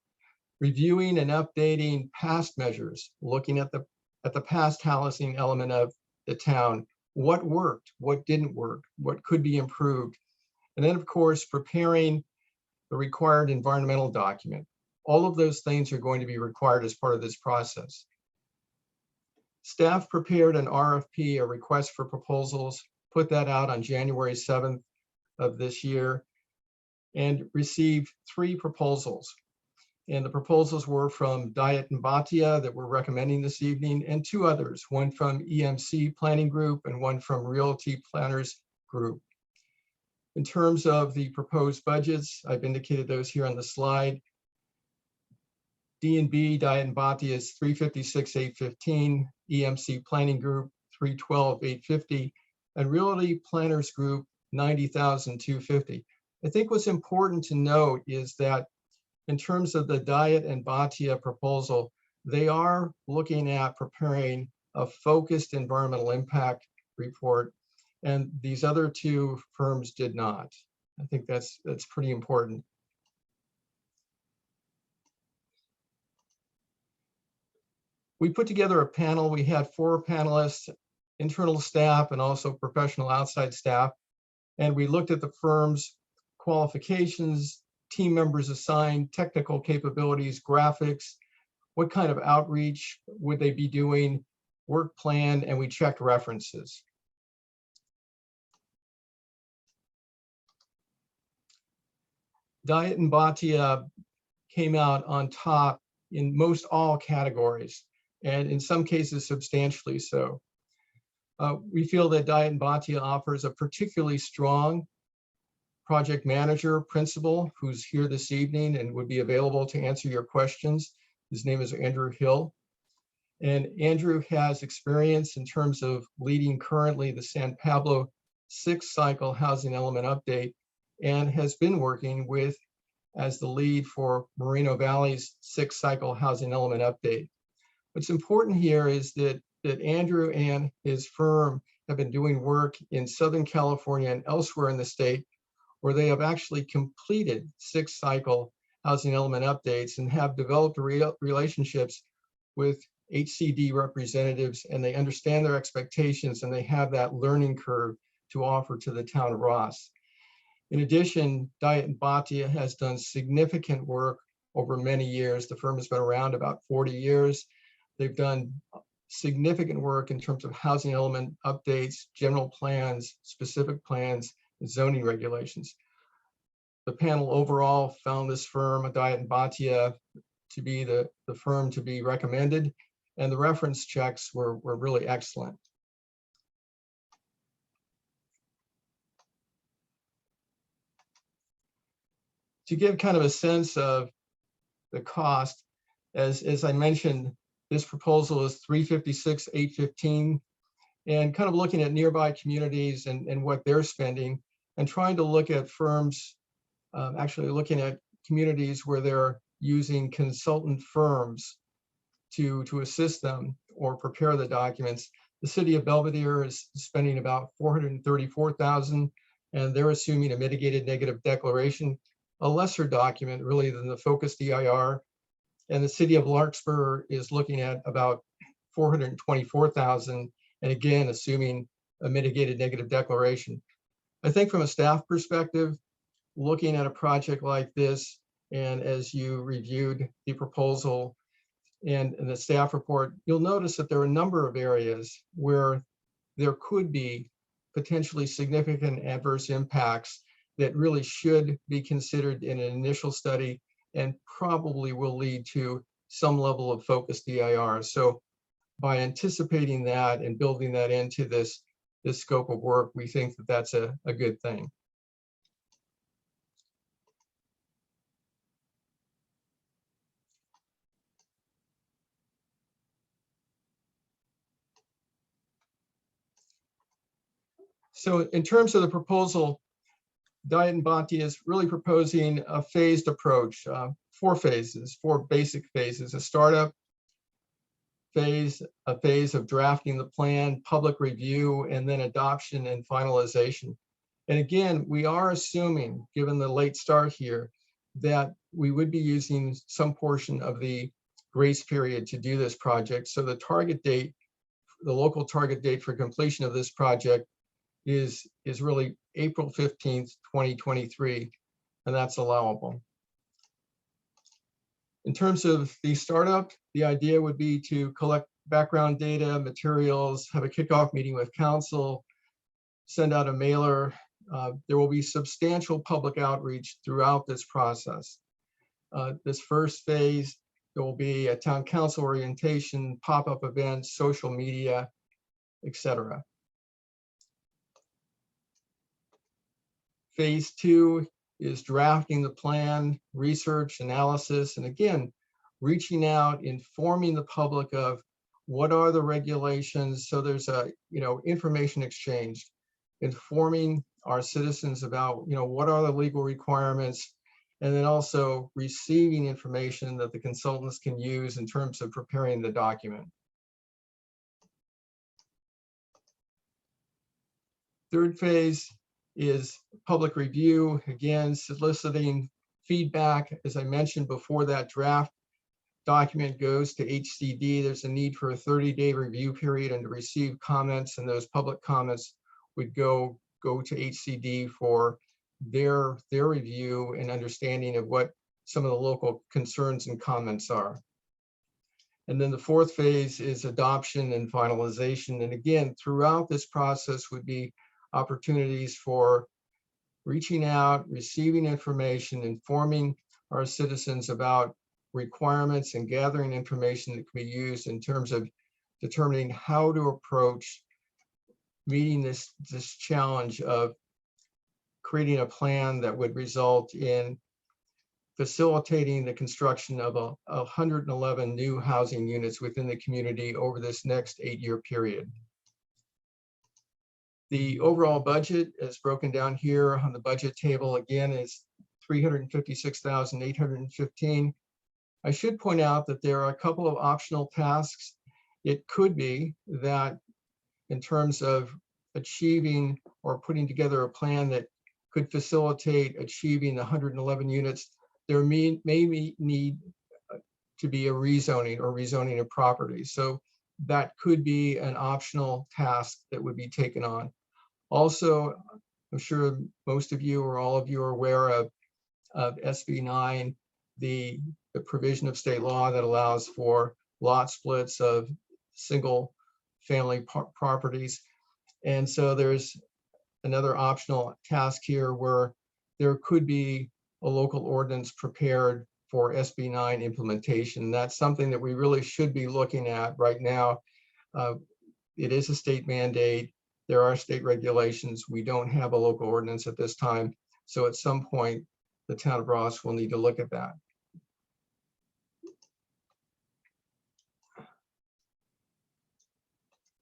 reviewing and updating past measures, looking at the past housing element of the town, what worked, what didn't work, what could be improved. And then, of course, preparing the required environmental document. All of those things are going to be required as part of this process. Staff prepared an RFP, a request for proposals, put that out on January 7th of this year, and received 3 proposals. And the proposals were from Diet and Bhatia that we're recommending this evening, and 2 others, one from EMC Planning Group and one from Realty Planners Group. In terms of the proposed budgets, I've indicated those here on the slide. D&B, Diet and Bhatia is $356,815, EMC Planning Group $312,850, and Realty Planners Group $90,250. I think what's important to note is that in terms of the Diet and Bhatia proposal, they are looking at preparing a focused environmental impact report, and these other two firms did not. I think that's pretty important. We put together a panel. We had 4 panelists, internal staff, and also professional outside staff. And we looked at the firm's qualifications, team members assigned, technical capabilities, graphics, what kind of outreach would they be doing, work plan, and we checked references. Diet and Bhatia came out on top in most all categories, and in some cases substantially so. We feel that Diet and Bhatia offers a particularly strong project manager principal who's here this evening and would be available to answer your questions. His name is Andrew Hill. And Andrew has experience in terms of leading currently the San Pablo 6th cycle housing element update, and has been working with as the lead for Moreno Valley's 6th cycle housing element update. What's important here is that Andrew and his firm have been doing work in Southern California and elsewhere in the state where they have actually completed 6th cycle housing element updates and have developed relationships with HCD representatives, and they understand their expectations and they have that learning curve to offer to the town of Ross. In addition, Diet and Bhatia has done significant work over many years. The firm has been around about 40 years. They've done significant work in terms of housing element updates, general plans, specific plans, and zoning regulations. The panel overall found this firm, Diet and Bhatia, to be the firm to be recommended, and the reference checks were really excellent. To give kind of a sense of the cost, as I mentioned, this proposal is $356,815, and kind of looking at nearby communities and what they're spending, and trying to look at firms, actually looking at communities where they're using consultant firms to assist them or prepare the documents. The city of Belvedere is spending about $434,000, and they're assuming a mitigated negative declaration, a lesser document really than the Focus DIR. And the city of Larkspur is looking at about $424,000, and again, assuming a mitigated negative declaration. I think from a staff perspective, looking at a project like this, and as you reviewed the proposal and the staff report, you'll notice that there are a number of areas where there could be potentially significant adverse impacts that really should be considered in an initial study and probably will lead to some level of focus DIR. So by anticipating that and building that into this scope of work, we think that that's a good thing. So in terms of the proposal, Diet and Bhatia is really proposing a phased approach, 4 phases, 4 basic phases: a startup phase, a phase of drafting the plan, public review, and then adoption and finalization. And again, we are assuming, given the late start here, that we would be using some portion of the grace period to do this project. So the target date, the local target date for completion of this project is really April 15th, 2023, and that's allowable. In terms of the startup, the idea would be to collect background data, materials, have a kickoff meeting with council, send out a mailer. There will be substantial public outreach throughout this process. This first phase, there will be a town council orientation, pop-up events, social media, etc. Phase 2 is drafting the plan, research, analysis, and again, reaching out, informing the public of what are the regulations. So there's a, information exchange, informing our citizens about, what are the legal requirements, and then also receiving information that the consultants can use in terms of preparing the document. Third phase is public review, again, soliciting feedback. As I mentioned before, that draft document goes to HCD. There's a need for a 30-day review period and to receive comments, and those public comments would go to HCD for their review and understanding of what some of the local concerns and comments are. And then the fourth phase is adoption and finalization. And again, throughout this process would be opportunities for reaching out, receiving information, informing our citizens about requirements and gathering information that can be used in terms of determining how to approach meeting this challenge of creating a plan that would result in facilitating the construction of 111 new housing units within the community over this next 8-year period. The overall budget is broken down here on the budget table, again, is $356,815. I should point out that there are a couple of optional tasks. It could be that in terms of achieving or putting together a plan that could facilitate achieving the 111 units, there may need to be a rezoning or rezoning of property. So that could be an optional task that would be taken on. Also, I'm sure most of you or all of you are aware of SB 9, the provision of state law that allows for lot splits of single family properties. And so there's another optional task here where there could be a local ordinance prepared for SB 9 implementation. That's something that we really should be looking at right now. It is a state mandate. There are state regulations. We don't have a local ordinance at this time. So at some point, the town of Ross will need to look at that.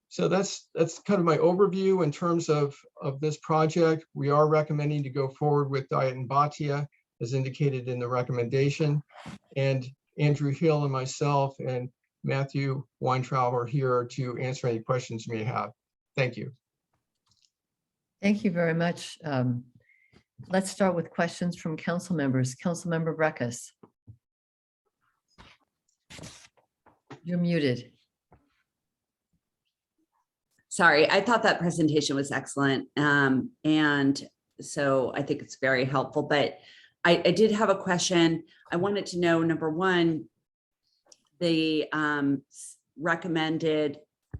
So that's kind of my overview in terms of this project. We are recommending to go forward with Diet and Bhatia as indicated in the recommendation. And Andrew Hill and myself and Matthew Weintraub are here to answer any questions you may have. Thank you. Thank you very much. Let's start with questions from council members. Councilmember Breckus. You're muted. Sorry, I thought that presentation was excellent. And so I think it's very helpful, but I did have a question. I wanted to know, number one, the recommended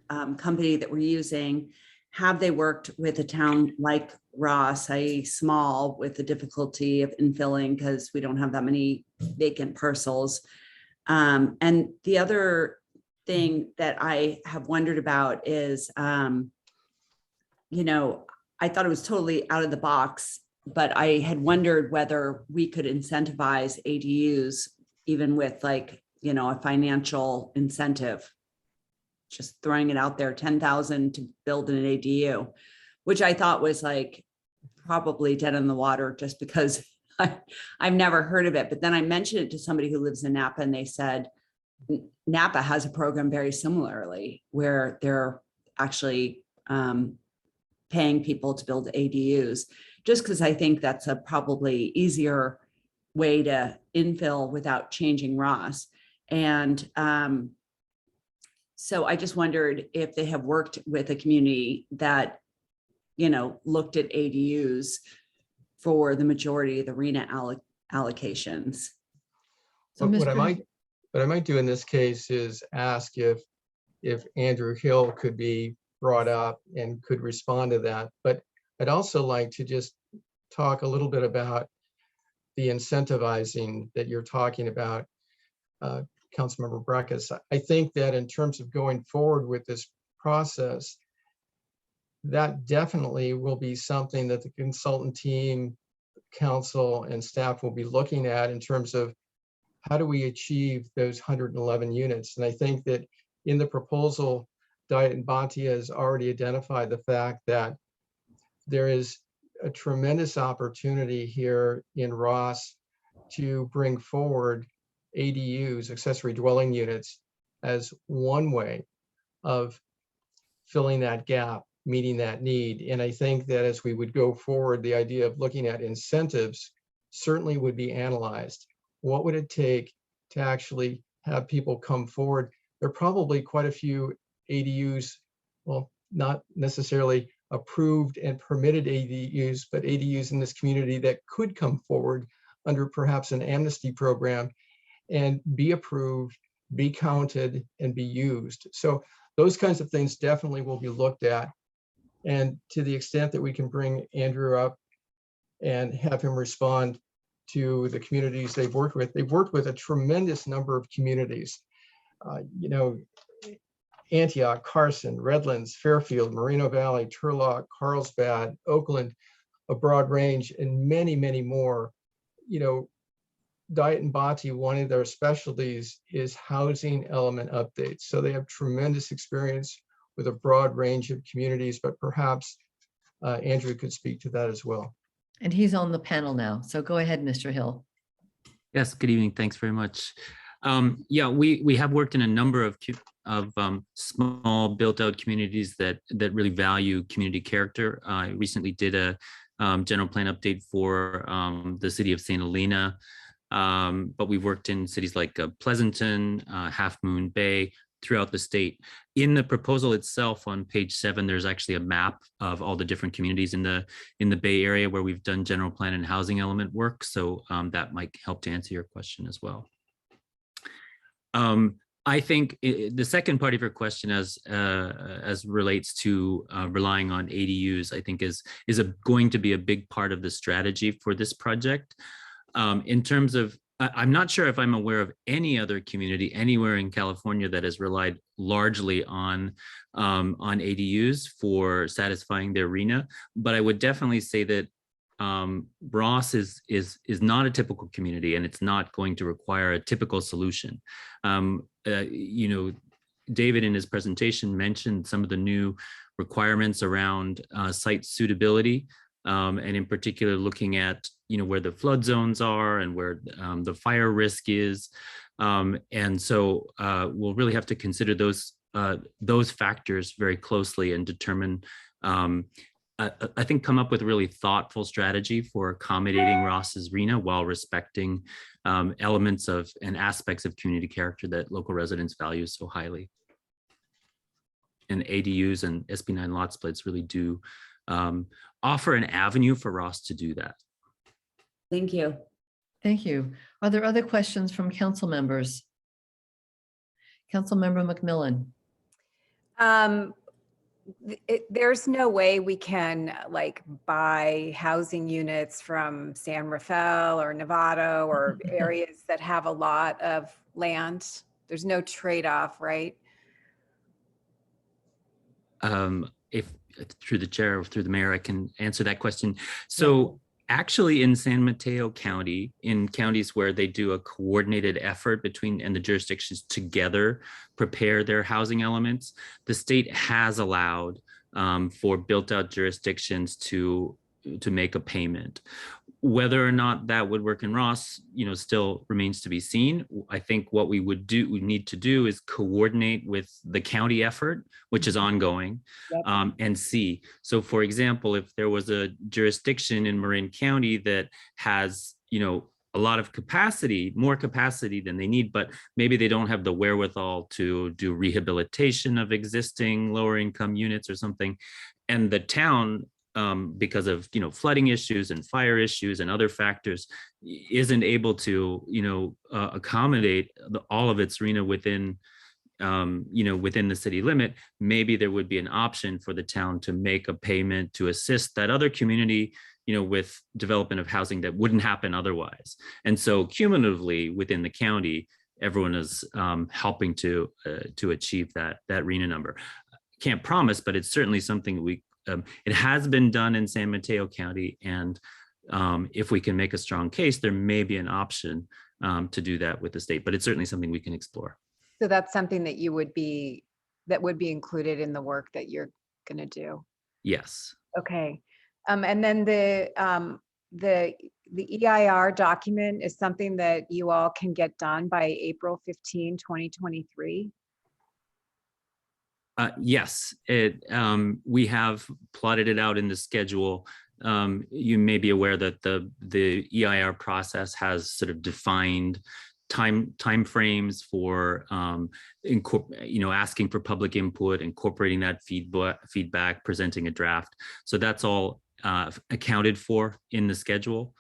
company that we're using, have they worked with a town like Ross, a small, with the difficulty of infilling because we don't have that many vacant parcels? And the other thing that I have wondered about is, you know, I thought it was totally out of the box, but I had wondered whether we could incentivize ADUs even with, like, you know, a financial incentive. Just throwing it out there, 10,000 to build an ADU, which I thought was like probably dead in the water just because I've never heard of it. But then I mentioned it to somebody who lives in Napa and they said, Napa has a program very similarly where they're actually paying people to build ADUs, just because I think that's a probably easier way to infill without changing Ross. And so I just wondered if they have worked with a community that, you know, looked at ADUs for the majority of the RHNA allocations. So What I might do in this case is ask if Andrew Hill could be brought up and could respond to that. But I'd also like to just talk a little bit about the incentivizing that you're talking about, Councilmember Breckus. I think that in terms of going forward with this process, that definitely will be something that the consultant team, council, and staff will be looking at in terms of how do we achieve those 111 units. And I think that in the proposal, Diet and Bhatia has already identified the fact that there is a tremendous opportunity here in Ross to bring forward ADUs, accessory dwelling units, as one way of filling that gap. meeting that need. And I think that as we would go forward, the idea of looking at incentives certainly would be analyzed. What would it take to actually have people come forward? There are probably quite a few ADUs, well, not necessarily approved and permitted ADUs, but ADUs in this community that could come forward under perhaps an amnesty program and be approved, be counted, and be used. So those kinds of things definitely will be looked at. And to the extent that we can bring Andrew up and have him respond to the communities they've worked with a tremendous number of communities. You know, Antioch, Carson, Redlands, Fairfield, Moreno Valley, Turlock, Carlsbad, Oakland, a broad range, and many, many more. You know, Diet and Bati, one of their specialties is housing element updates. So they have tremendous experience with a broad range of communities, but perhaps Andrew could speak to that as well. And he's on the panel now. So go ahead, Mr. Hill. Yes, good evening. Thanks very much. Yeah, we have worked in a number of small built-out communities that really value community character. I recently did a general plan update for the city of St. Helena, but we've worked in cities like Pleasanton, Half Moon Bay, throughout the state. In the proposal itself on page 7, there's actually a map of all the different communities in the Bay Area where we've done general plan and housing element work. So that might help to answer your question as well. I think the second part of your question as relates to relying on ADUs, I think is going to be a big part of the strategy for this project. In terms of, I'm not sure if I'm aware of any other community anywhere in California that has relied largely on ADUs for satisfying their RHNA, but I would definitely say that Ross is not a typical community, and it's not going to require a typical solution. You know, David in his presentation mentioned some of the new requirements around site suitability, and in particular looking at, you know, where the flood zones are and where the fire risk is. And so we'll really have to consider those factors very closely and determine, I think, come up with a really thoughtful strategy for accommodating Ross's RHNA while respecting elements of and aspects of community character that local residents value so highly. And ADUs and SB9 lot splits really do offer an avenue for Ross to do that. Thank you. Thank you. Are there other questions from council members? Councilmember McMillan. There's no way we can like buy housing units from San Rafael or Novato or areas that have a lot of land. There's no trade-off, right? If through the chair or through the mayor, I can answer that question. So actually in San Mateo County, in counties where they do a coordinated effort between and the jurisdictions together prepare their housing elements, the state has allowed for built out jurisdictions to make a payment. Whether or not that would work in Ross, you know, still remains to be seen. I think what we need to do is coordinate with the county effort, which is ongoing, and see. So for example, if there was a jurisdiction in Marin County that has, you know, a lot of capacity, more capacity than they need, but maybe they don't have the wherewithal to do rehabilitation of existing lower income units or something, and the town, because of, you know, flooding issues and fire issues and other factors, isn't able to, you know, accommodate all of its RHNA within, you know, within the city limit, maybe there would be an option for the town to make a payment to assist that other community, you know, with development of housing that wouldn't happen otherwise. And so cumulatively within the county, everyone is helping to achieve that RHNA number. Can't promise, but it's certainly something we it has been done in San Mateo County, and if we can make a strong case, there may be an option to do that with the state, but it's certainly something we can explore. So that's something that would be included in the work that you're going to do. Yes. Okay. And then the EIR document is something that you all can get done by April 15, 2023. Yes, we have plotted it out in the schedule. You may be aware that the EIR process has sort of defined timeframes for asking for public input, incorporating that feedback, presenting a draft. So that's all accounted for in the schedule.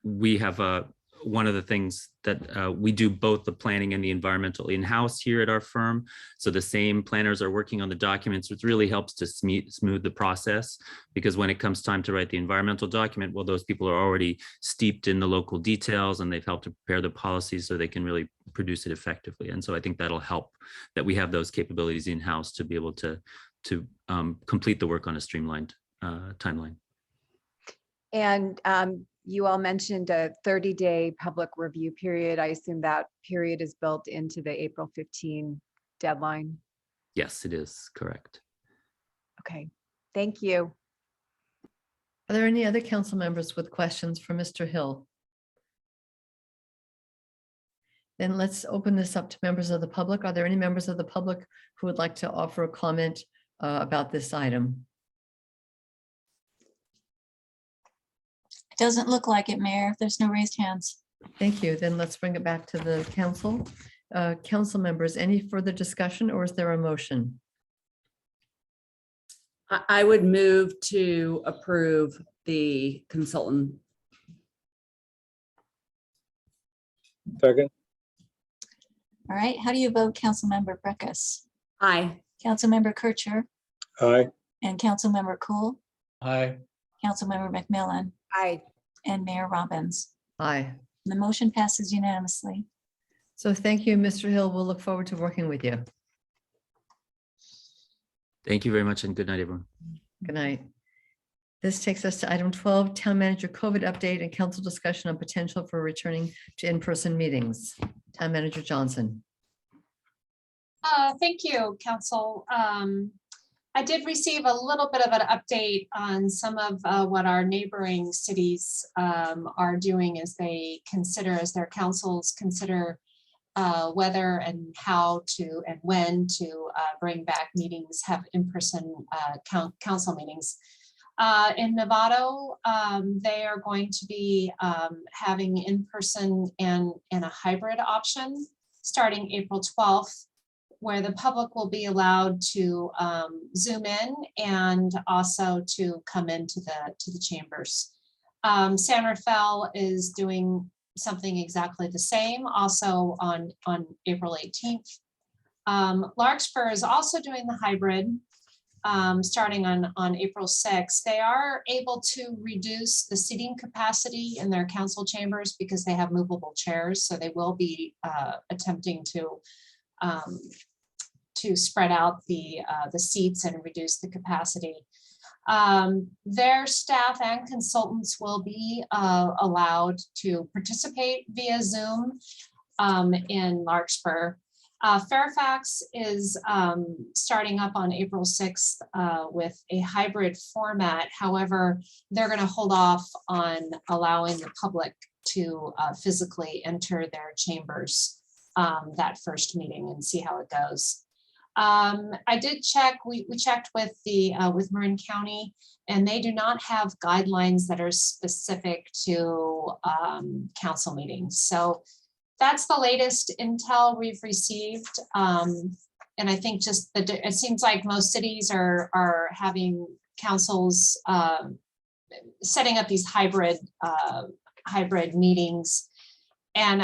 We have one of the things that we do both the planning and the environmental in-house here at our firm. So the same planners are working on the documents, which really helps to smooth the process, because when it comes time to write the environmental document, well, those people are already steeped in the local details and they've helped to prepare the policies so they can really produce it effectively. And so I think that'll help that we have those capabilities in-house to be able to complete the work on a streamlined timeline. And you all mentioned a 30-day public review period. I assume that period is built into the April 15 deadline. Yes, it is correct. Okay, thank you. Are there any other council members with questions for Mr. Hill? Then let's open this up to members of the public. Are there any members of the public who would like to offer a comment about this item? Doesn't look like it, Mayor. There's no raised hands. Thank you. Then let's bring it back to the council. Council members, any further discussion, or is there a motion? I would move to approve the consultant. Second, All right, how do you vote, Councilmember Breckus? Aye. Councilmember Kircher aye. and Councilmember Cool, Aye. Councilmember McMillan, Aye. and Mayor Robbins. Aye. The motion passes unanimously. So thank you, Mr. Hill. We'll look forward to working with you. Thank you very much and good night, everyone. Good night. This takes us to item 12, Town Manager COVID update and council discussion on potential for returning to in-person meetings. Town Manager Johnson. Thank you, Council. I did receive a little bit of an update on some of what our neighboring cities are doing as they consider, as their councils consider whether and how to and when to bring back meetings, have in-person council meetings. In Novato, they are going to be having in-person and a hybrid option starting April 12th, where the public will be allowed to Zoom in and also to come into the chambers. San Rafael is doing something exactly the same, also on April 18th. Larkspur is also doing the hybrid, starting on April 6th. They are able to reduce the seating capacity in their council chambers because they have movable chairs, so they will be attempting to spread out the seats and reduce the capacity. Their staff and consultants will be allowed to participate via Zoom in Larkspur. Fairfax is starting up on April 6th with a hybrid format. However, they're going to hold off on allowing the public to physically enter their chambers that first meeting and see how it goes. I did check, we checked with with Marin County, and they do not have guidelines that are specific to council meetings. So that's the latest intel we've received. And I think just it seems like most cities are having councils setting up these hybrid meetings. And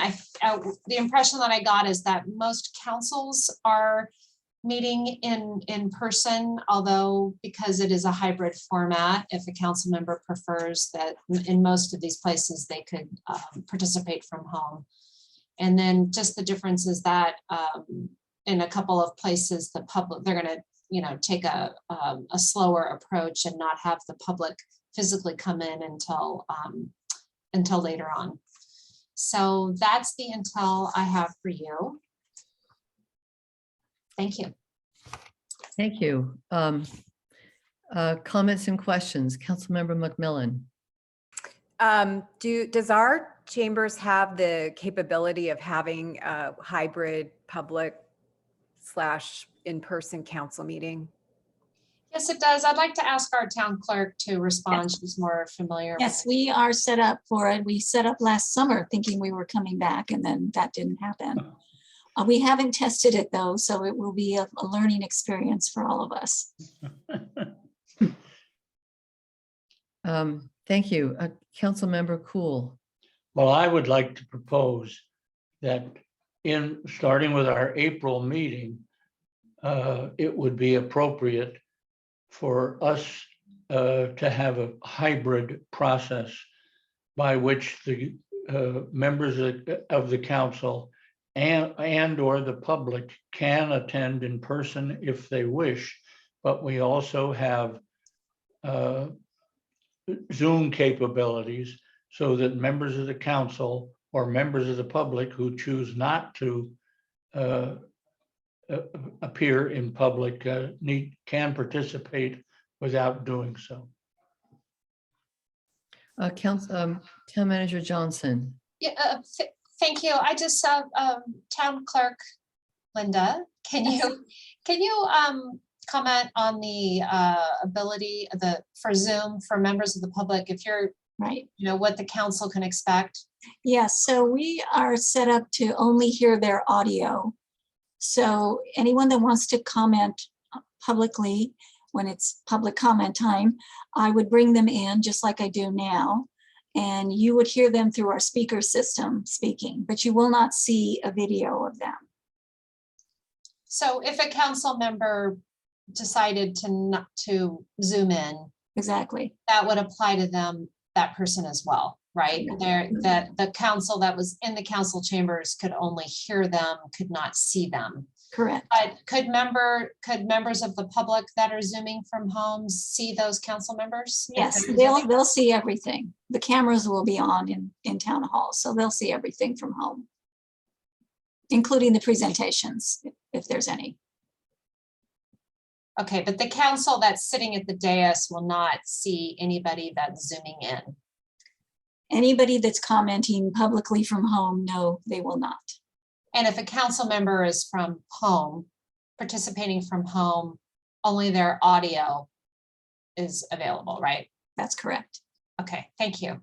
the impression that I got is that most councils are meeting in person, although because it is a hybrid format, if a council member prefers that, in most of these places, they could participate from home. And then just the difference is that in a couple of places, the public, they're going to, take a slower approach and not have the public physically come in until later on. So that's the intel I have for you. Thank you. Thank you. Comments and questions, Councilmember McMillan. Does our chambers have the capability of having a hybrid public / in-person council meeting. Yes, it does. I'd like to ask our town clerk to respond. She's more familiar. Yes, we are set up for it. We set up last summer thinking we were coming back and then that didn't happen. We haven't tested it though, so it will be a learning experience for all of us. Thank you. Councilmember Cool. Well, I would like to propose that starting with our April meeting, it would be appropriate for us to have a hybrid process by which the members of the council and or the public can attend in person if they wish, but we also have Zoom capabilities so that members of the council or members of the public who choose not to appear in public can participate without doing so. Town Manager Johnson. Yeah, thank you. I just saw Town Clerk Linda. Can you comment on the ability for Zoom for members of the public if you're Right. What the council can expect? Yes, so we are set up to only hear their audio. So anyone that wants to comment publicly, when it's public comment time, I would bring them in just like I do now. And you would hear them through our speaker system speaking, but you will not see a video of them. So if a council member decided not to Zoom in, Exactly. that would apply to them, that person as well, right? That the council that was in the council chambers could only hear them, could not see them. Correct. But could members of the public that are Zooming from home see those council members? Yes, they'll see everything. The cameras will be on in town hall, so they'll see everything from home, including the presentations, if there's any. Okay, but the council that's sitting at the dais will not see anybody that's Zooming in. Anybody that's commenting publicly from home, no, they will not. And if a council member is from home, participating from home, only their audio is available, right? That's correct. Okay, thank you.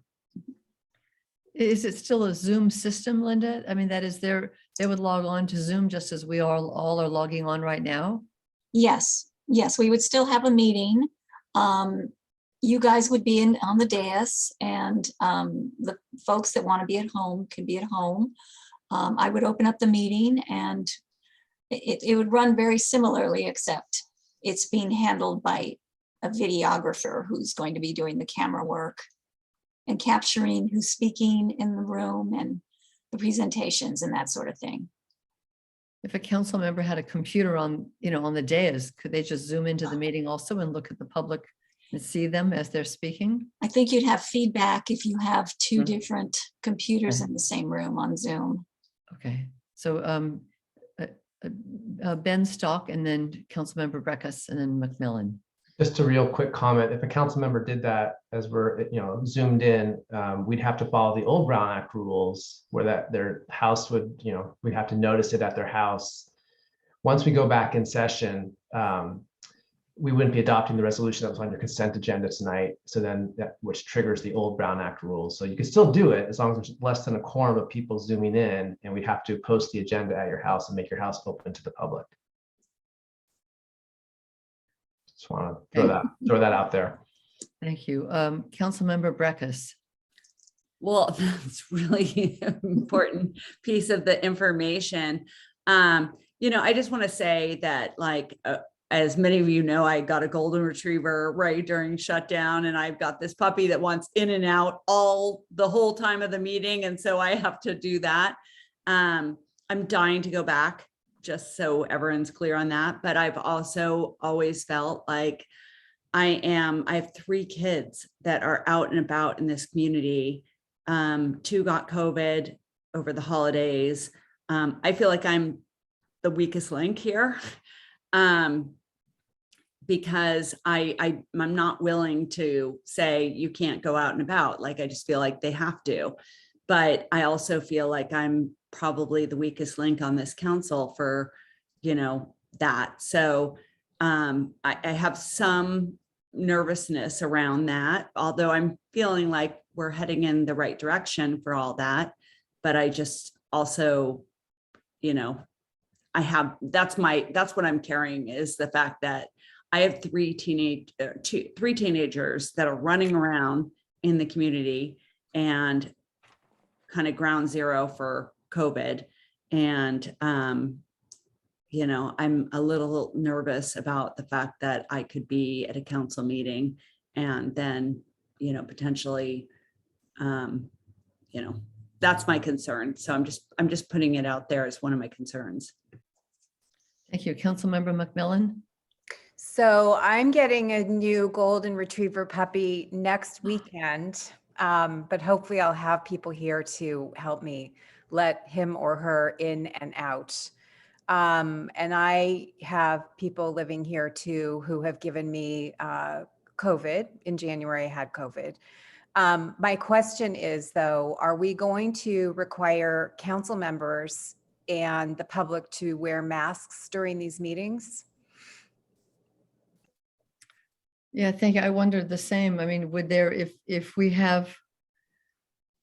Is it still a Zoom system, Linda? I mean, that is they would log on to Zoom just as we all are logging on right now? Yes, we would still have a meeting. You guys would be on the dais, and the folks that want to be at home can be at home. I would open up the meeting and it would run very similarly, except it's being handled by a videographer who's going to be doing the camera work and capturing who's speaking in the room and the presentations and that sort of thing. If a council member had a computer on the dais, could they just zoom into the meeting also and look at the public and see them as they're speaking? I think you'd have feedback if you have two different computers in the same room on Zoom. Okay, so Ben Stock and then Councilmember Breckus and then McMillan. Just a real quick comment, if a council member did that as we're zoomed in, we'd have to follow the old Brown Act rules where that their house would, we'd have to notice it at their house. Once we go back in session, we wouldn't be adopting the resolution that was on your consent agenda tonight. So then which triggers the old Brown Act rules. So you can still do it as long as there's less than a quorum of people zooming in, and we'd have to post the agenda at your house and make your house open to the public. Just want to throw that out there. Thank you. Councilmember Breckus. Well, that's really an important piece of the information. I just want to say that, as many of you know, I got a golden retriever right during shutdown, and I've got this puppy that wants in and out the whole time of the meeting. And so I have to do that. I'm dying to go back, just so everyone's clear on that. But I've also always felt like I have 3 kids that are out and about in this community. 2 got COVID over the holidays. I feel like I'm the weakest link here. Because I'm not willing to say you can't go out and about. I just feel like they have to. But I also feel like I'm probably the weakest link on this council for that. So I have some nervousness around that, although I'm feeling like we're heading in the right direction for all that. But I just also, that's what I'm carrying, is the fact that I have three teenagers that are running around in the community and kind of ground zero for COVID. And, I'm a little nervous about the fact that I could be at a council meeting and then, potentially, that's my concern. So I'm just putting it out there as one of my concerns. Thank you. Councilmember McMillan? So I'm getting a new golden retriever puppy next weekend, but hopefully I'll have people here to help me let him or her in and out. And I have people living here too who have given me COVID. In January, I had COVID. My question is, though, are we going to require council members and the public to wear masks during these meetings? Yeah, thank you. I wondered the same. I mean, would there, if we have,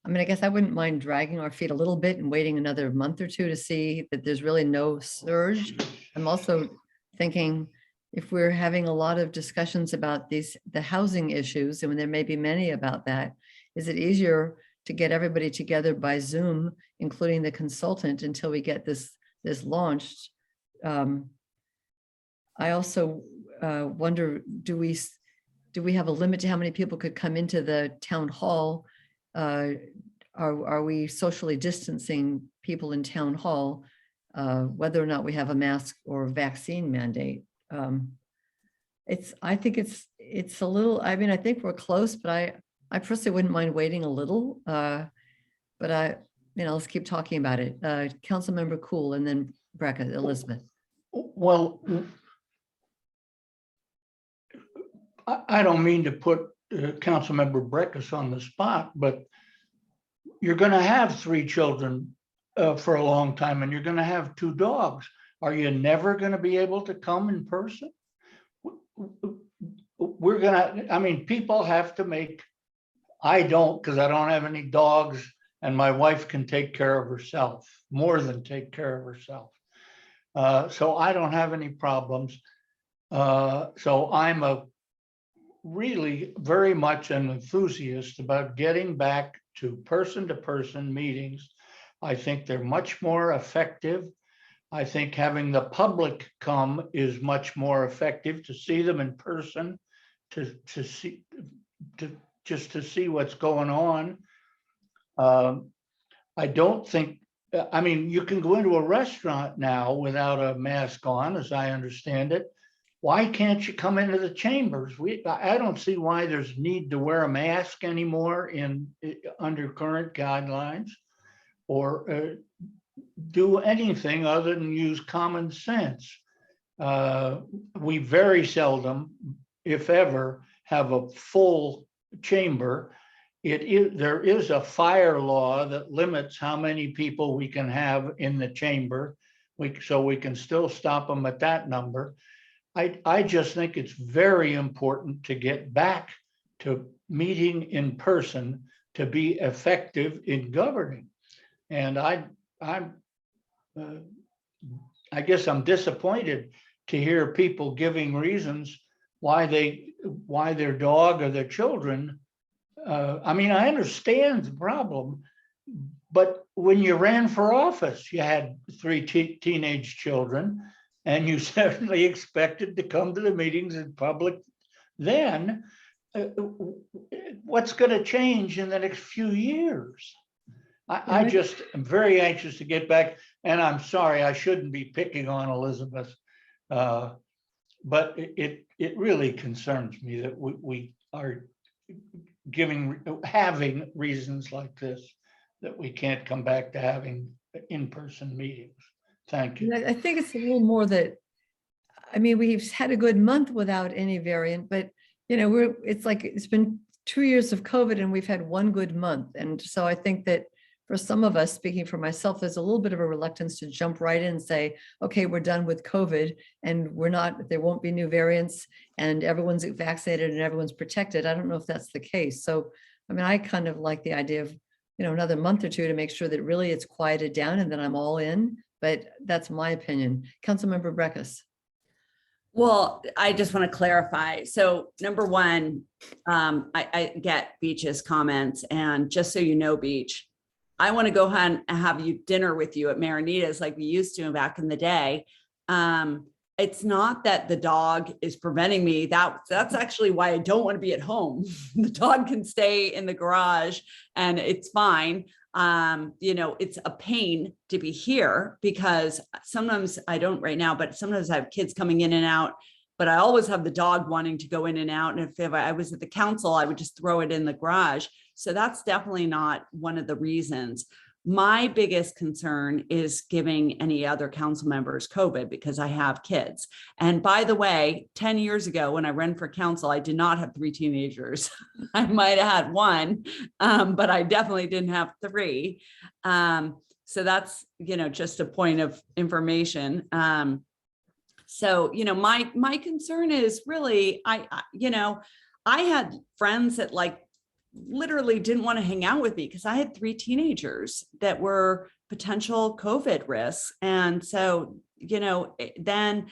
I mean, I guess I wouldn't mind dragging our feet a little bit and waiting another month or two to see that there's really no surge. I'm also thinking, if we're having a lot of discussions about the housing issues, and there may be many about that, is it easier to get everybody together by Zoom, including the consultant, until we get this launched? I also wonder, do we have a limit to how many people could come into the town hall? Are we socially distancing people in town hall, whether or not we have a mask or vaccine mandate? I think it's a little, I mean, I think we're close, but I personally wouldn't mind waiting a little, but let's keep talking about it. Councilmember Cool, and then Brecka, Elizabeth. Well, I don't mean to put Councilmember Breckus on the spot, but you're going to have 3 children for a long time, and you're going to have 2 dogs. Are you never going to be able to come in person? We're going to, I mean, people have to make, I don't, because I don't have any dogs, and my wife can take care of herself, more than take care of herself. So I don't have any problems. So I'm really very much an enthusiast about getting back to person meetings. I think they're much more effective. I think having the public come is much more effective, to see them in person, to see what's going on. I don't think, I mean, you can go into a restaurant now without a mask on, as I understand it. Why can't you come into the chambers? I don't see why there's need to wear a mask anymore under current guidelines, or do anything other than use common sense. We very seldom, if ever, have a full chamber. There is a fire law that limits how many people we can have in the chamber, so we can still stop them at that number. I just think it's very important to get back to meeting in person to be effective in governing. And I guess I'm disappointed to hear people giving reasons why their dog or their children. I mean, I understand the problem, but when you ran for office, you had 3 teenage children, and you certainly expected to come to the meetings in public then. What's going to change in the next few years? I just am very anxious to get back, and I'm sorry, I shouldn't be picking on Elizabeth, but it really concerns me that we are having reasons like this, that we can't come back to having in-person meetings. Thank you. I think it's a little more that, I mean, we've had a good month without any variant, but it's like, it's been 2 years of COVID and we've had 1 good month. And so I think that For some of us, speaking for myself, there's a little bit of a reluctance to jump right in and say, okay, we're done with COVID and there won't be new variants and everyone's vaccinated and everyone's protected. I don't know if that's the case. So, I mean, I kind of like the idea of, another month or two to make sure that really it's quieted down and then I'm all in, but that's my opinion. Councilmember Breckus. Well, I just want to clarify. So number one, I get Beach's comments, and just so you know, Beach, I want to go ahead and have you dinner with you at Marinita's like we used to back in the day. It's not that the dog is preventing me. That's actually why I don't want to be at home. The dog can stay in the garage and it's fine. It's a pain to be here because sometimes I don't right now, but sometimes I have kids coming in and out, but I always have the dog wanting to go in and out. And if I was at the council, I would just throw it in the garage. So that's definitely not one of the reasons. My biggest concern is giving any other council members COVID because I have kids. And by the way, 10 years ago, when I ran for council, I did not have 3 teenagers. I might have had 1, but I definitely didn't have 3. So that's, just a point of information. So, my concern is really, I had friends that literally didn't want to hang out with me because I had 3 teenagers that were potential COVID risks. And so, that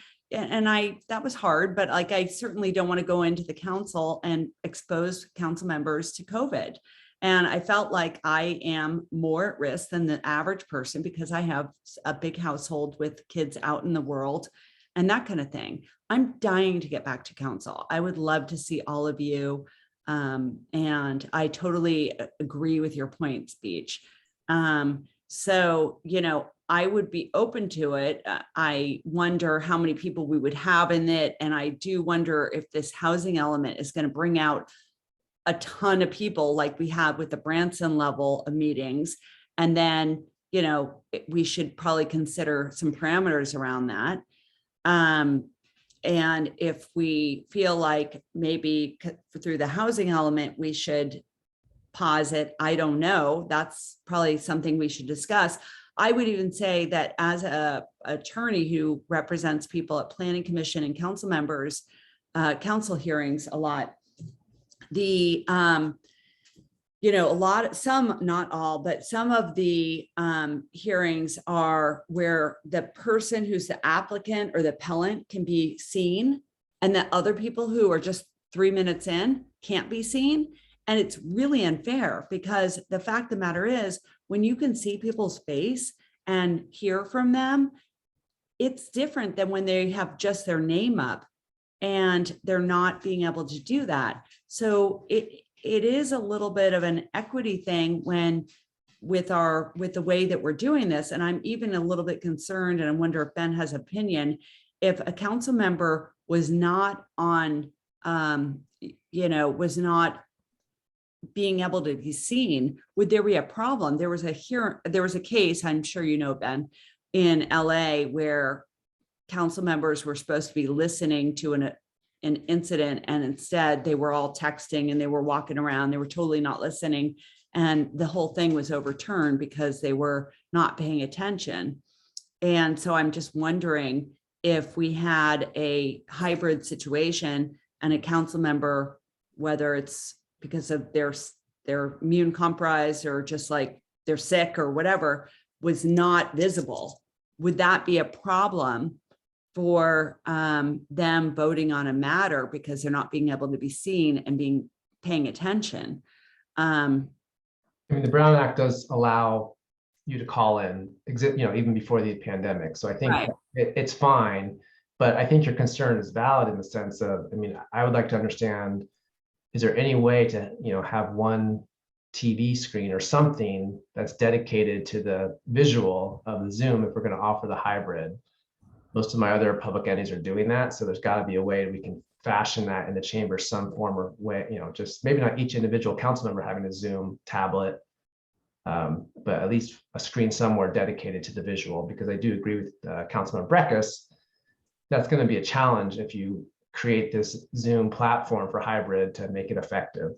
was hard, but I certainly don't want to go into the council and expose council members to COVID. And I felt like I am more at risk than the average person because I have a big household with kids out in the world and that kind of thing. I'm dying to get back to council. I would love to see all of you. And I totally agree with your point, Beach. So, I would be open to it. I wonder how many people we would have in it. And I do wonder if this housing element is going to bring out a ton of people like we have with the Branson level of meetings. And then, we should probably consider some parameters around that. And if we feel like maybe through the housing element, we should pause it, I don't know. That's probably something we should discuss. I would even say that as an attorney who represents people at planning commission and council members, council hearings a lot, some, not all, but some of the hearings are where the person who's the applicant or the appellant can be seen and that other people who are just 3 minutes in can't be seen. And it's really unfair because the fact of the matter is when you can see people's face and hear from them, it's different than when they have just their name up and they're not being able to do that. So it is a little bit of an equity thing with the way that we're doing this. And I'm even a little bit concerned, and I wonder if Ben has opinion, if a council member was not on, was not being able to be seen, would there be a problem? There was a case, I'm sure you know, Ben, in LA where council members were supposed to be listening to an incident, and instead they were all texting and they were walking around. They were totally not listening. And the whole thing was overturned because they were not paying attention. And so I'm just wondering if we had a hybrid situation and a council member, whether it's because of their immune compromised or just like they're sick or whatever, was not visible, would that be a problem for them voting on a matter because they're not being able to be seen and paying attention? The Brown Act does allow you to call in, even before the pandemic. So I think Right. it's fine, but I think your concern is valid in the sense of, I would like to understand, is there any way to, have one TV screen or something that's dedicated to the visual of the Zoom if we're going to offer the hybrid? Most of my other public entities are doing that. So there's got to be a way we can fashion that in the chamber some form or way, just maybe not each individual council member having a Zoom tablet, but at least a screen somewhere dedicated to the visual, because I do agree with Councilman Breckus. That's going to be a challenge if you create this Zoom platform for hybrid to make it effective.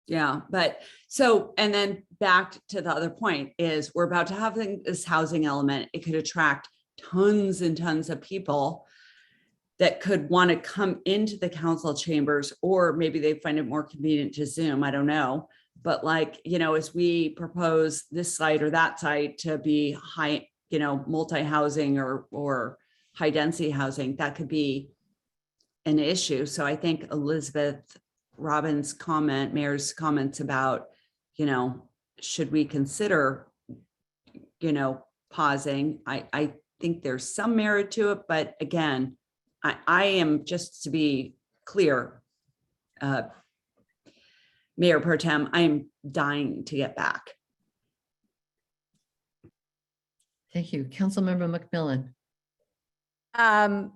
Yeah, but so, and then back to the other point is we're about to have this housing element. It could attract tons and tons of people that could want to come into the council chambers, or maybe they find it more convenient to Zoom. I don't know. But like, you know, as we propose this site or that site to be high, you know, multi-housing or high density housing, that could be an issue. So I think Elizabeth Robbins' comment, Mayor's comments about, you know, should we consider, you know, pausing? I think there's some merit to it, but again, I am, just to be clear, Mayor Pro Tem, I am dying to get back. Thank you. Councilmember McMillan.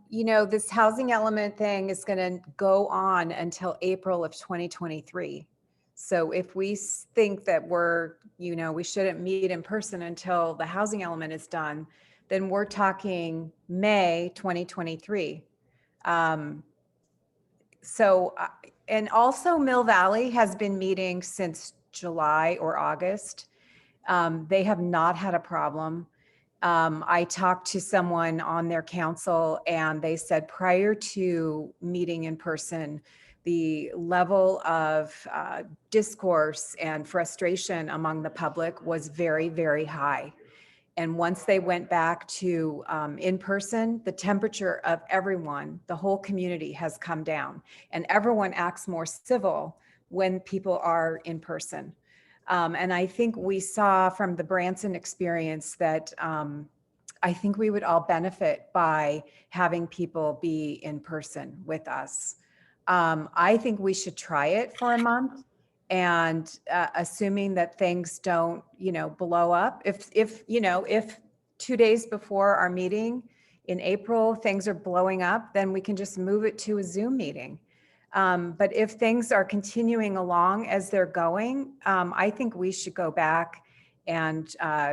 You know, this housing element thing is going to go on until April of 2023. So if we think that we're, you know, we shouldn't meet in person until the housing element is done, then we're talking May 2023. And also Mill Valley has been meeting since July or August. They have not had a problem. I talked to someone on their council and they said prior to meeting in person, the level of discourse and frustration among the public was very, very high. And once they went back to in person, the temperature of everyone, the whole community has come down, and everyone acts more civil when people are in person. And I think we saw from the Branson experience that I think we would all benefit by having people be in person with us. I think we should try it for a month, and assuming that things don't, you know, blow up. If 2 days before our meeting in April, things are blowing up, then we can just move it to a Zoom meeting. But if things are continuing along as they're going, I think we should go back and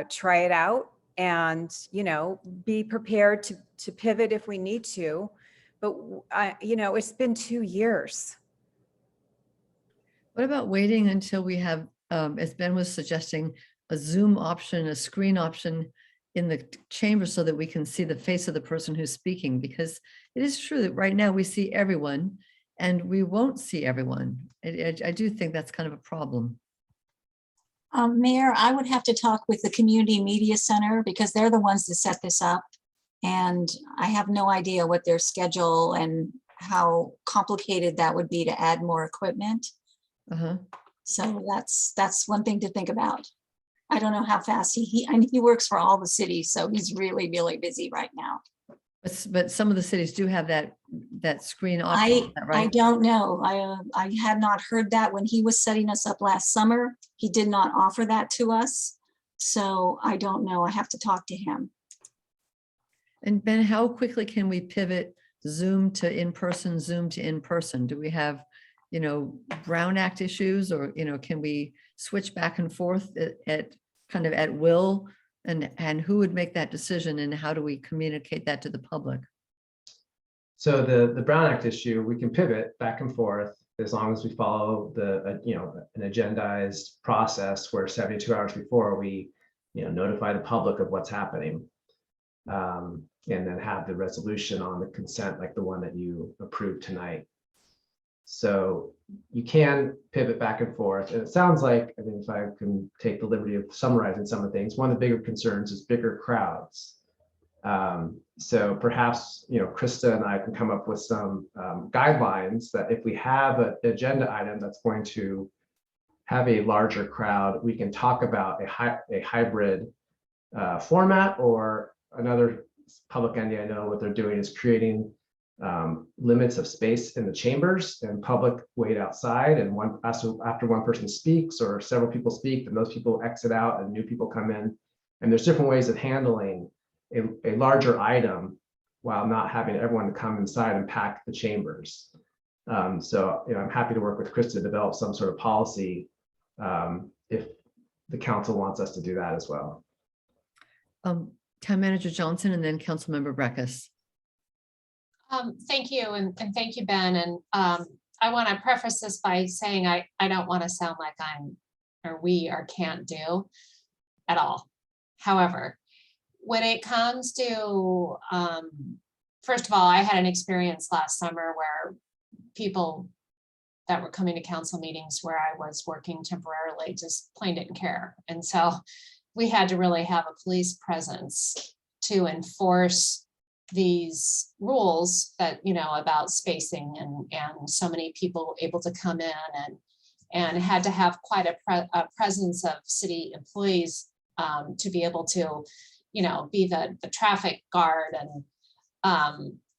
try it out, and, you know, be prepared to pivot if we need to. But, you know, it's been 2 years. What about waiting until we have, as Ben was suggesting, a Zoom option, a screen option in the chamber so that we can see the face of the person who's speaking? Because it is true that right now we see everyone and we won't see everyone. I do think that's kind of a problem. Mayor, I would have to talk with the Community Media Center because they're the ones that set this up. And I have no idea what their schedule and how complicated that would be to add more equipment. So that's one thing to think about. I don't know how fast I mean, he works for all the cities, so he's really, really busy right now. But some of the cities do have that screen option, is that I right? don't know. I had not heard that when he was setting us up last summer. He did not offer that to us. So I don't know. I have to talk to him. And Ben, how quickly can we pivot Zoom to in-person, Zoom to in-person? Do we have, you know, Brown Act issues, or, you know, can we switch back and forth at kind of at will? And who would make that decision, and how do we communicate that to the public? So the Brown Act issue, we can pivot back and forth as long as we follow the, you know, an agendized process where 72 hours before we, you know, notify the public of what's happening. And then have the resolution on the consent like the one that you approved tonight. So you can pivot back and forth. And it sounds like, I mean, if I can take the liberty of summarizing some of the things, one of the bigger concerns is bigger crowds. So perhaps, you know, Krista and I can come up with some guidelines that if we have an agenda item that's going to have a larger crowd, we can talk about a hybrid format. Or another public entity I know what they're doing is creating limits of space in the chambers, and public wait outside, and after one person speaks or several people speak, then those people exit out and new people come in. And there's different ways of handling a larger item while not having everyone come inside and pack the chambers. So, you know, I'm happy to work with Chris to develop some sort of policy if the council wants us to do that as well. Town Manager Johnson, and then Councilmember Breckus. Thank you, and thank you, Ben. And I want to preface this by saying I don't want to sound like we are can't do at all. However, when it comes to, first of all, I had an experience last summer where people that were coming to council meetings where I was working temporarily just plain didn't care. And so we had to really have a police presence to enforce these rules that, about spacing and so many people able to come in and had to have quite a presence of city employees to be able to, be the traffic guard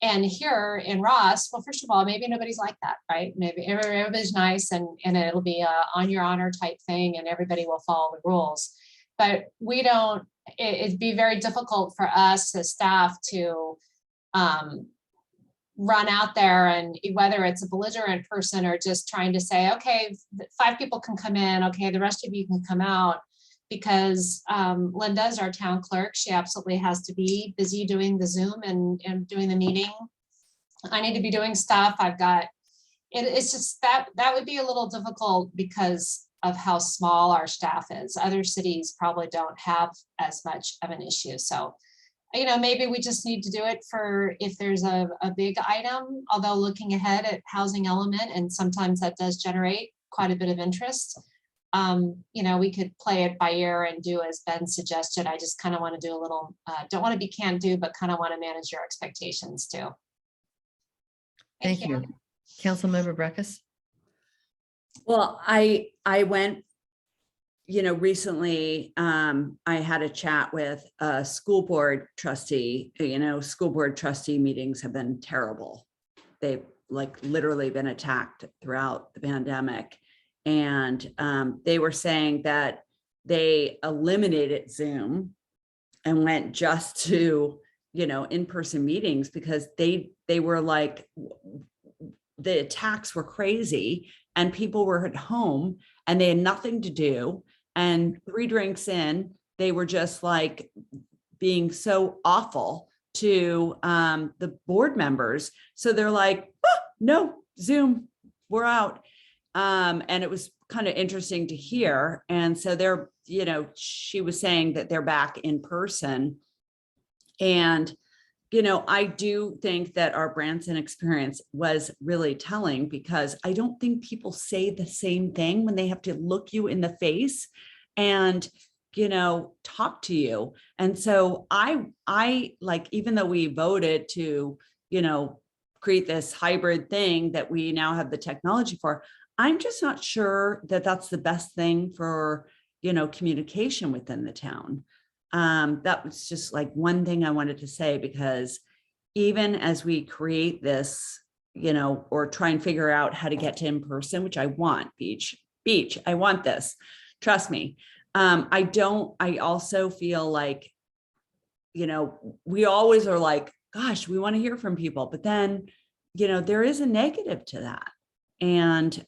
and here in Ross, well, first of all, maybe nobody's like that, right? Maybe everybody's nice and it'll be a on your honor type thing and everybody will follow the rules. But we don't, it'd be very difficult for us as staff to run out there and whether it's a belligerent person or just trying to say, okay, 5 people can come in, okay, the rest of you can come out. Because Linda's our town clerk. She absolutely has to be busy doing the Zoom and doing the meeting. I need to be doing stuff. I've got, it's just that would be a little difficult because of how small our staff is. Other cities probably don't have as much of an issue. So, maybe we just need to do it for if there's a big item, although looking ahead at housing element, and sometimes that does generate quite a bit of interest. We could play it by ear and do as Ben suggested. I just kind of want to do a little, don't want to be can't do, but kind of want to manage your expectations too. Thank you. Councilmember Breckus. Well, I went, recently, I had a chat with a school board trustee. School board trustee meetings have been terrible. They've literally been attacked throughout the pandemic. And they were saying that they eliminated Zoom and went just to, in-person meetings because they were like, the attacks were crazy and people were at home and they had nothing to do. And 3 drinks in, they were just being so awful to the board members. So they're like, no, Zoom, we're out. And it was kind of interesting to hear. And so they're, she was saying that they're back in person. And, I do think that our Branson experience was really telling because I don't think people say the same thing when they have to look you in the face and, talk to you. And so I even though we voted to, create this hybrid thing that we now have the technology for, I'm just not sure that that's the best thing for, communication within the town. That was just one thing I wanted to say, because even as we create this, or try and figure out how to get to in person, which I want, Beach, I want this, trust me. I also feel we always are gosh, we want to hear from people, but then, there is a negative to that. And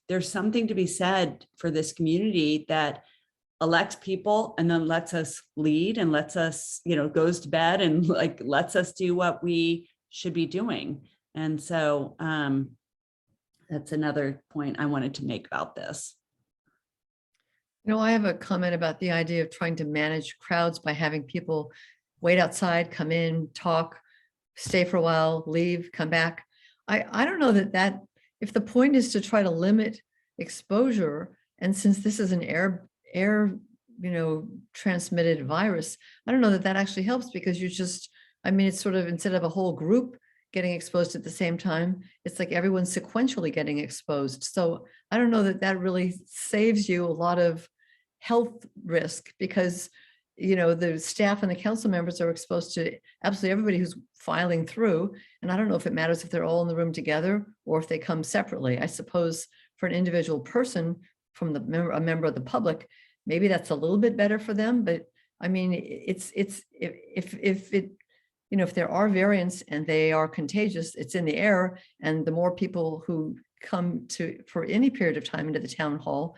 there's something to be said for this community that elects people and then lets us lead and lets us, goes to bed and lets us do what we should be doing. And so that's another point I wanted to make about this. I have a comment about the idea of trying to manage crowds by having people wait outside, come in, talk, stay for a while, leave, come back. I don't know that if the point is to try to limit exposure, and since this is an air transmitted virus, I don't know that actually helps, because it's sort of, instead of a whole group getting exposed at the same time, it's like everyone's sequentially getting exposed. So I don't know that really saves you a lot of health risk, because the staff and the council members are exposed to absolutely everybody who's filing through. And I don't know if it matters if they're all in the room together or if they come separately. I suppose for an individual person from a member of the public, maybe that's a little bit better for them. But I mean, if there are variants and they are contagious, it's in the air, and the more people who come for any period of time into the town hall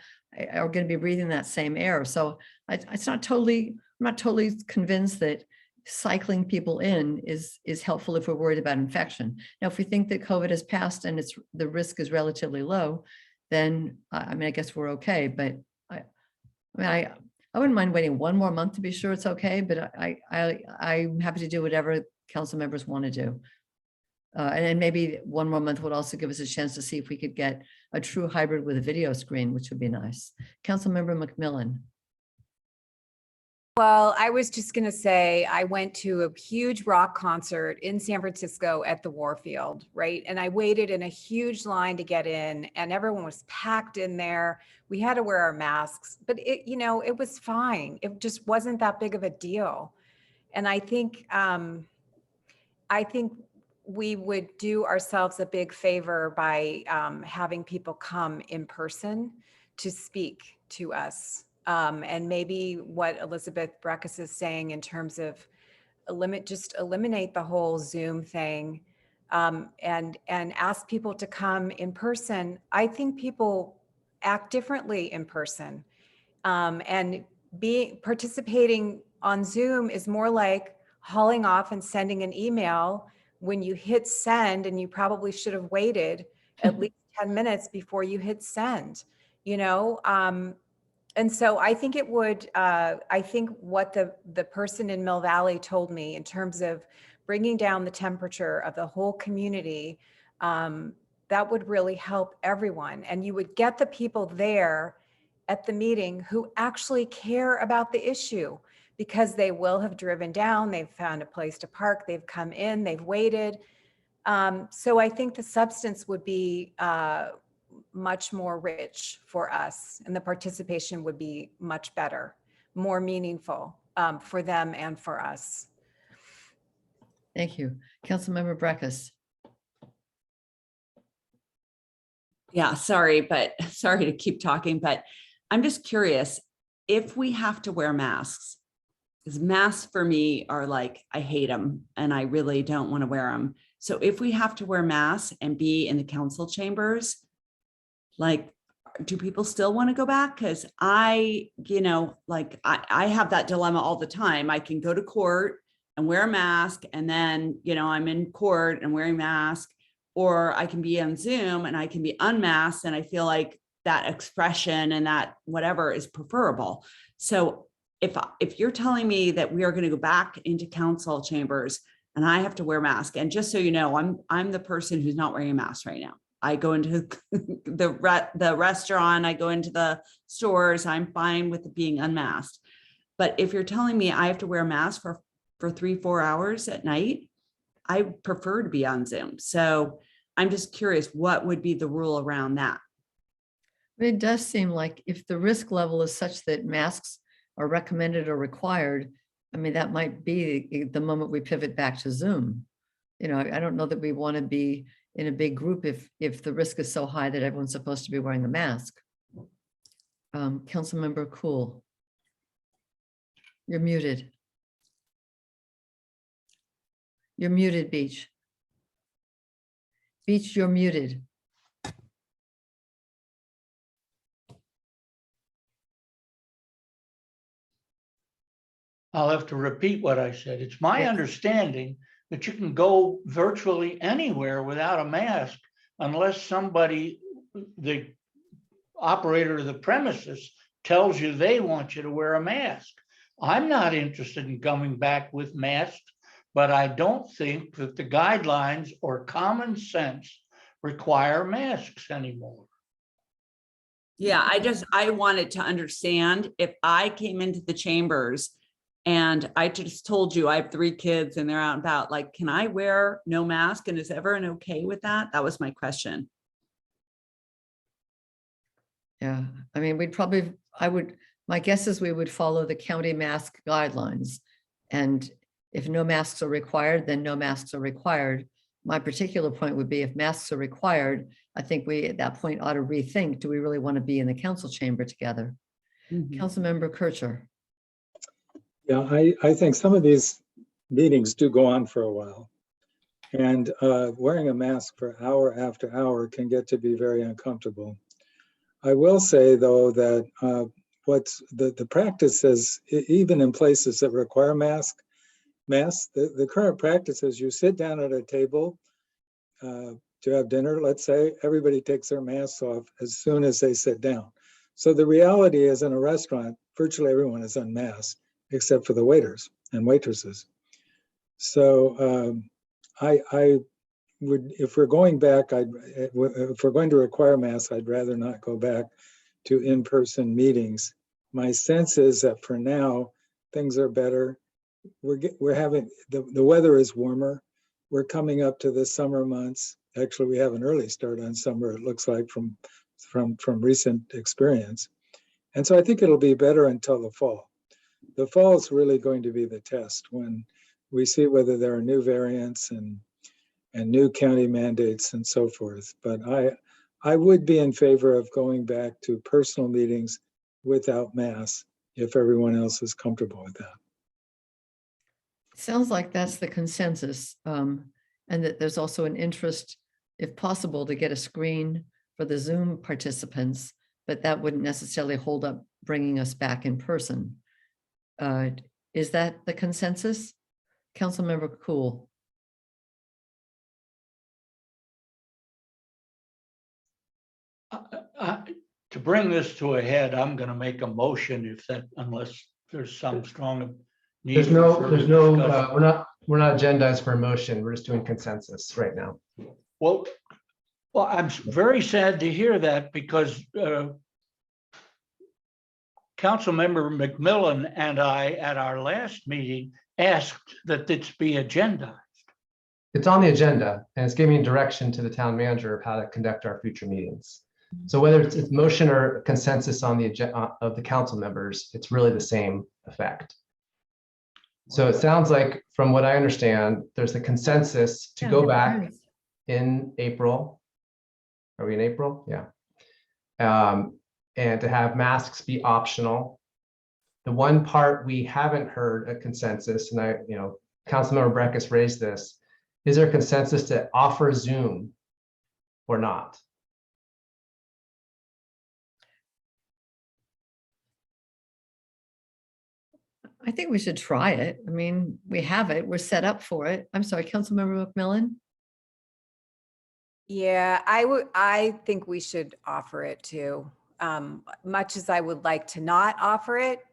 are going to be breathing that same air. So I'm not totally convinced that cycling people in is helpful if we're worried about infection. Now, if we think that COVID has passed and the risk is relatively low, then I mean, I guess we're okay. But I wouldn't mind waiting one more month to be sure it's okay. But I'm happy to do whatever council members want to do. And then maybe one more month would also give us a chance to see if we could get a true hybrid with a video screen, which would be nice. Councilmember McMillan. Well, I was just going to say, I went to a huge rock concert in San Francisco at the Warfield, right? And I waited in a huge line to get in, and everyone was packed in there. We had to wear our masks, but it was fine. It just wasn't that big of a deal. And I think we would do ourselves a big favor by having people come in person to speak to us. And maybe what Elizabeth Breckus is saying in terms of eliminate the whole Zoom thing, and ask people to come in person. I think people act differently in person, and participating on Zoom is more like hauling off and sending an email when you hit send, and you probably should have waited at least 10 minutes before you hit send, and so I think it would, I think what the person in Mill Valley told me in terms of bringing down the temperature of the whole community, that would really help everyone. And you would get the people there at the meeting who actually care about the issue, because they will have driven down, they've found a place to park, they've come in, they've waited. So I think the substance would be much more rich for us, and the participation would be much better, more meaningful for them and for us. Thank you. Councilmember Breckus. Yeah, sorry to keep talking, but I'm just curious if we have to wear masks, because masks for me are like, I hate them and I really don't want to wear them. So if we have to wear masks and be in the council chambers, like, do people still want to go back? Because I have that dilemma all the time. I can go to court and wear a mask, and then, I'm in court and wearing a mask, or I can be on Zoom and I can be unmasked. And I feel like that expression and that whatever is preferable. So if you're telling me that we are going to go back into council chambers and I have to wear a mask, and just so you know, I'm the person who's not wearing a mask right now. I go into the restaurant, I go into the stores, I'm fine with being unmasked. But if you're telling me I have to wear a mask for 3-4 hours at night, I prefer to be on Zoom. So I'm just curious, what would be the rule around that? It does seem like if the risk level is such that masks are recommended or required, I mean, that might be the moment we pivot back to Zoom. I don't know that we want to be in a big group if the risk is so high that everyone's supposed to be wearing a mask. Councilmember Cool. You're muted. You're muted, Beach. Beach, you're muted. I'll have to repeat what I said. It's my Yes. understanding that you can go virtually anywhere without a mask unless somebody, the operator of the premises, tells you they want you to wear a mask. I'm not interested in coming back with masks, but I don't think that the guidelines or common sense require masks anymore. Yeah, I wanted to understand if I came into the chambers and I just told you I have 3 kids and they're out and about, like, can I wear no mask? And is everyone okay with that? That was my question. Yeah, I mean, my guess is we would follow the county mask guidelines. And if no masks are required, then no masks are required. My particular point would be if masks are required, I think we at that point ought to rethink, do we really want to be in the council chamber together? Councilmember Kircher. Yeah, I think some of these meetings do go on for a while. And wearing a mask for hour after hour can get to be very uncomfortable. I will say, though, that what's the practice is, even in places that require masks, masks. The current practice is you sit down at a table to have dinner. Let's say everybody takes their masks off as soon as they sit down. So the reality is in a restaurant, virtually everyone is unmasked except for the waiters and waitresses. So I would, if we're going back, if we're going to require masks, I'd rather not go back to in-person meetings. My sense is that for now, things are better. We're having, the weather is warmer. We're coming up to the summer months. Actually, we have an early start on summer, it looks like from recent experience. And so I think it'll be better until the fall. The fall is really going to be the test when we see whether there are new variants and new county mandates and so forth. But I would be in favor of going back to personal meetings without masks if everyone else is comfortable with that. Sounds like that's the consensus, and that there's also an interest, if possible, to get a screen for the Zoom participants, but that wouldn't necessarily hold up bringing us back in person. Is that the consensus? Councilmember Cool. To bring this to a head, I'm going to make a motion if that, unless there's some strong need. There's for no, further discussion. we're not agendized for a motion. We're just doing consensus right now. Well, I'm very sad to hear that because Councilmember McMillan and I at our last meeting asked that this be agendized. It's on the agenda and it's giving direction to the town manager of how to conduct our future meetings. So whether it's motion or consensus on the agenda of the council members, it's really the same effect. So it sounds like, from what I understand, there's a consensus to go back in April. Are we in April? Yeah. And to have masks be optional. The one part we haven't heard a consensus, and Councilmember Breckus raised this, is there consensus to offer Zoom or not? I think we should try it. I mean, we have it. We're set up for it. I'm sorry, Councilmember McMillan? Yeah, I think we should offer it too. Much as I would like to not offer it,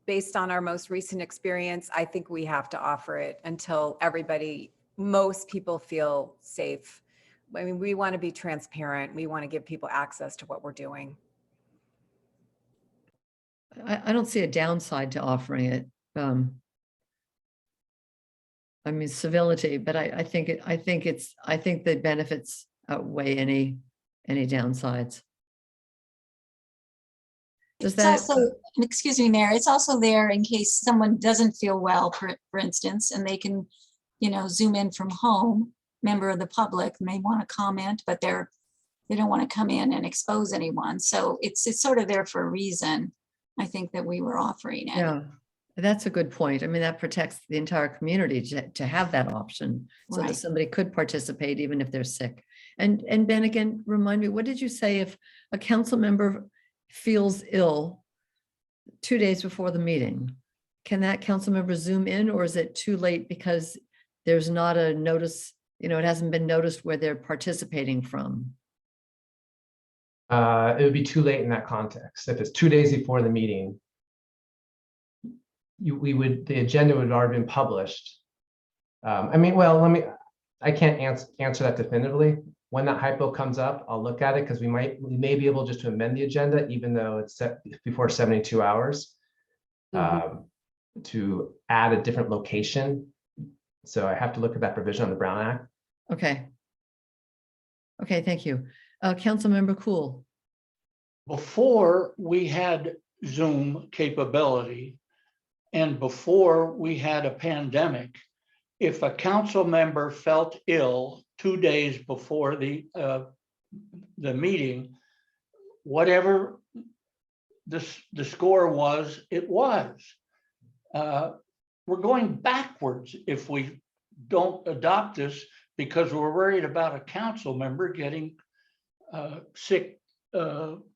based on our most recent experience, I think we have to offer it until most people feel safe. I mean, we want to be transparent. We want to give people access to what we're doing. I don't see a downside to offering it. I mean, civility, but I think the benefits outweigh any downsides. Does It's that also, excuse me, Mayor, it's also there in case someone doesn't feel well, for instance, and they can, Zoom in from home. Member of the public may want to comment, but they don't want to come in and expose anyone. So it's sort of there for a reason. I think that we were offering it. Yeah, that's a good point. I mean, that protects the entire community to have that option so that Right. somebody could participate even if they're sick. And Ben, again, remind me, what did you say if a council member feels ill 2 days before the meeting? Can that council member Zoom in, or is it too late because there's not a notice, it hasn't been noticed where they're participating from? It would be too late in that context. If it's 2 days before the meeting, the agenda would have already been published. I can't answer that definitively. When that hypo comes up, I'll look at it because we may be able just to amend the agenda, even though it's set before 72 hours, to add a different location. So I have to look at that provision on the Brown Act. Okay. Okay, thank you. Councilmember Cool. Before we had Zoom capability and before we had a pandemic, if a council member felt ill 2 days before the meeting, whatever the score was, it was. We're going backwards if we don't adopt this because we're worried about a council member getting sick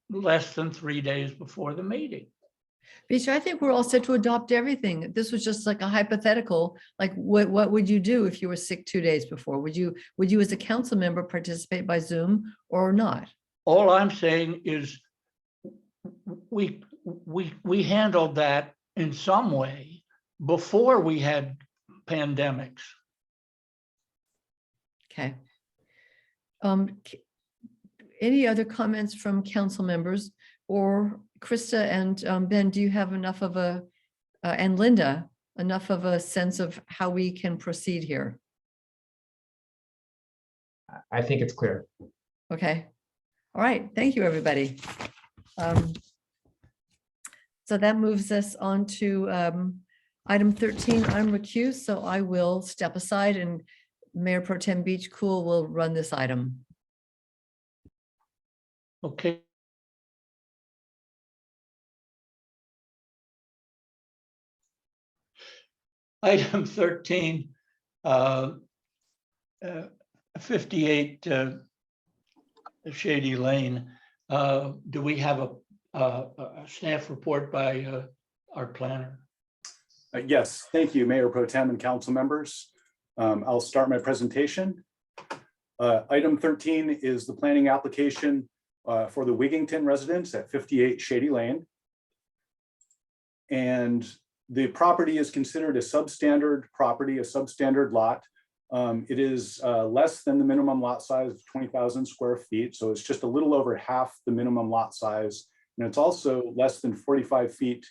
less than 3 days before the meeting. Beecher, I think we're all set to adopt everything. This was just like a hypothetical, like what would you do if you were sick 2 days before? Would you as a council member participate by Zoom or not? All I'm saying is we handled that in some way before we had pandemics. Okay. Any other comments from council members? Or Krista and Ben, do you have enough of and Linda, enough of a sense of how we can proceed here? I think it's clear. Okay. All right. Thank you, everybody. So that moves us on to item 13. I'm recused, so I will step aside and Mayor Pro Tem Beach Cool will run this item. Okay. Item 13, 58 Shady Lane. Do we have a staff report by our planner? Yes, thank you, Mayor Pro Tem and council members. I'll start my presentation. Item 13 is the planning application for the Wigington residence at 58 Shady Lane. And the property is considered a substandard property, a substandard lot. It is less than the minimum lot size of 20,000 square feet. So it's just a little over half the minimum lot size. And it's also less than 45 feet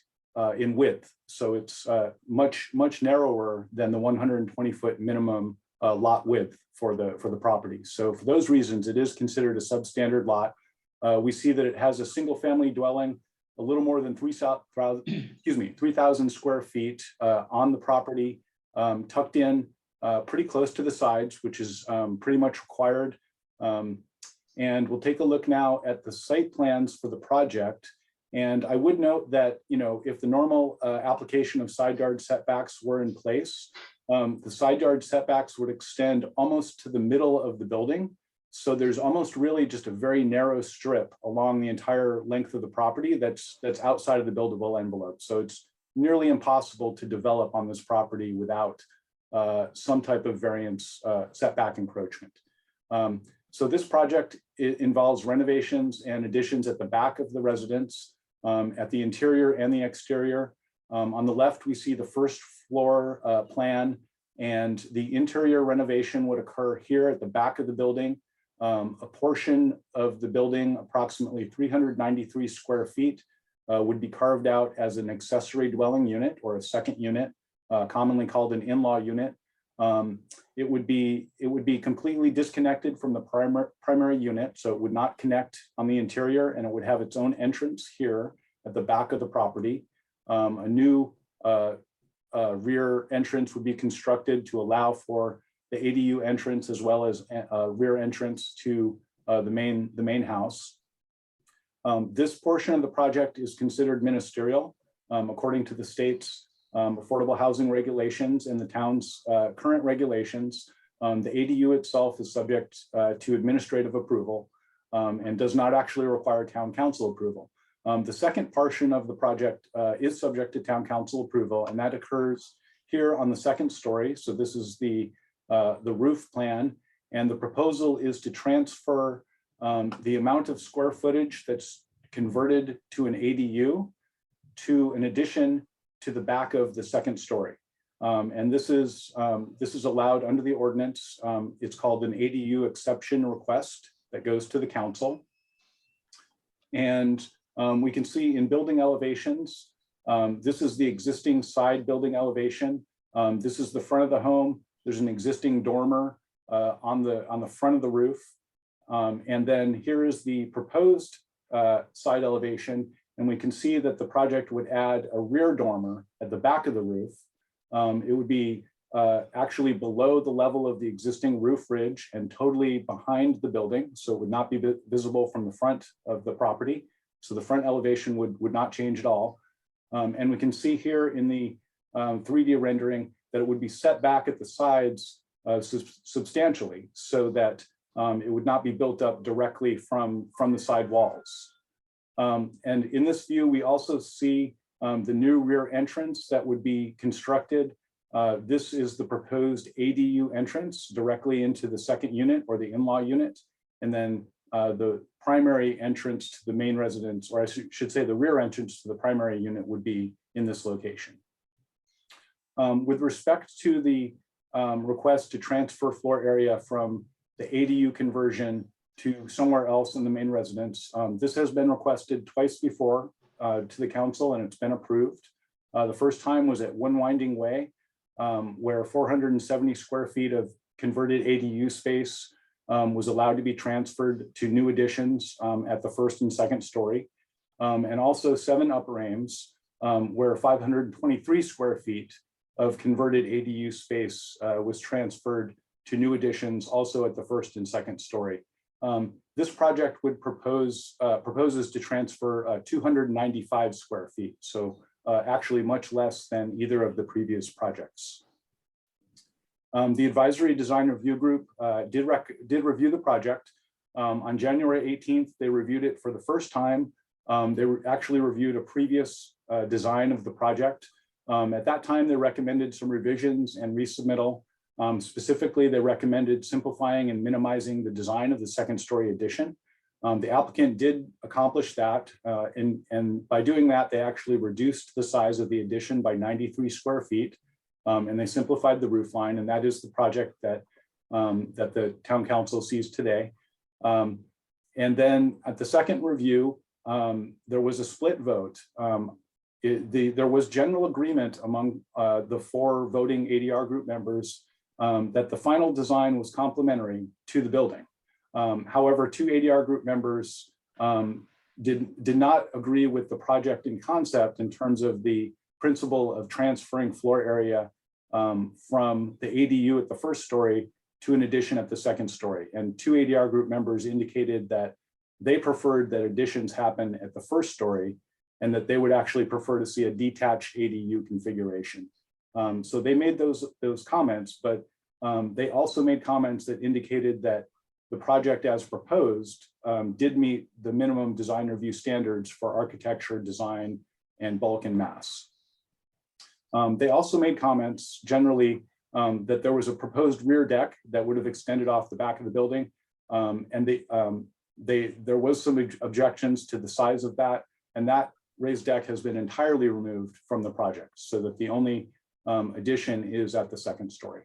in width. So it's much narrower than the 120-foot minimum lot width for the property. So for those reasons, it is considered a substandard lot. We see that it has a single family dwelling, a little more than 3,000 square feet on the property, tucked in pretty close to the sides, which is pretty much required. And we'll take a look now at the site plans for the project. And I would note that, if the normal application of side yard setbacks were in place, the side yard setbacks would extend almost to the middle of the building. So there's almost really just a very narrow strip along the entire length of the property that's outside of the buildable envelope. So it's nearly impossible to develop on this property without some type of variance setback encroachment. So this project involves renovations and additions at the back of the residence, at the interior and the exterior. On the left, we see the first floor plan, and the interior renovation would occur here at the back of the building. A portion of the building, approximately 393 square feet, would be carved out as an accessory dwelling unit or a second unit, commonly called an in-law unit. It would be completely disconnected from the primary unit, so it would not connect on the interior, and it would have its own entrance here at the back of the property. A new rear entrance would be constructed to allow for the ADU entrance as well as a rear entrance to the main house. This portion of the project is considered ministerial according to the state's affordable housing regulations and the town's current regulations. The ADU itself is subject to administrative approval and does not actually require town council approval. The second portion of the project is subject to town council approval, and that occurs here on the second story. So this is the roof plan, and the proposal is to transfer the amount of square footage that's converted to an ADU to an addition to the back of the second story. And this is allowed under the ordinance. It's called an ADU exception request that goes to the council. And we can see in building elevations, this is the existing side building elevation. This is the front of the home. There's an existing dormer on the front of the roof. And then here is the proposed side elevation. And we can see that the project would add a rear dormer at the back of the roof. It would be actually below the level of the existing roof ridge and totally behind the building. So it would not be visible from the front of the property. So the front elevation would not change at all. And we can see here in the 3D rendering that it would be set back at the sides substantially so that it would not be built up directly from the side walls. And in this view, we also see the new rear entrance that would be constructed. This is the proposed ADU entrance directly into the second unit or the in-law unit. And then the primary entrance to the main residence, or I should say the rear entrance to the primary unit would be in this location. With respect to the request to transfer floor area from the ADU conversion to somewhere else in the main residence, this has been requested twice before to the council, and it's been approved. The first time was at One Winding Way, where 470 square feet of converted ADU space was allowed to be transferred to new additions at the first and second story. And also 7 Upper Ames, where 523 square feet of converted ADU space was transferred to new additions also at the first and second story. This project would proposes to transfer 295 square feet. So actually much less than either of the previous projects. The Advisory Design Review Group did review the project. On January 18th, they reviewed it for the first time. They actually reviewed a previous design of the project. At that time, they recommended some revisions and resubmittal. Specifically, they recommended simplifying and minimizing the design of the second story addition. The applicant did accomplish that, and by doing that, they actually reduced the size of the addition by 93 square feet, and they simplified the roof line, and that is the project that, that the town council sees today. And then at the second review, there was a split vote. There was general agreement among the 4 voting ADR group members that the final design was complementary to the building. However, 2 ADR group members did not agree with the project in concept in terms of the principle of transferring floor area from the ADU at the first story to an addition at the second story. And 2 ADR group members indicated that they preferred that additions happen at the first story and that they would actually prefer to see a detached ADU configuration. So they made those comments, but they also made comments that indicated that the project as proposed did meet the minimum design review standards for architecture, design, and bulk and mass. They also made comments generally that there was a proposed rear deck that would have extended off the back of the building. And there was some objections to the size of that, and that raised deck has been entirely removed from the project so that the only addition is at the second story.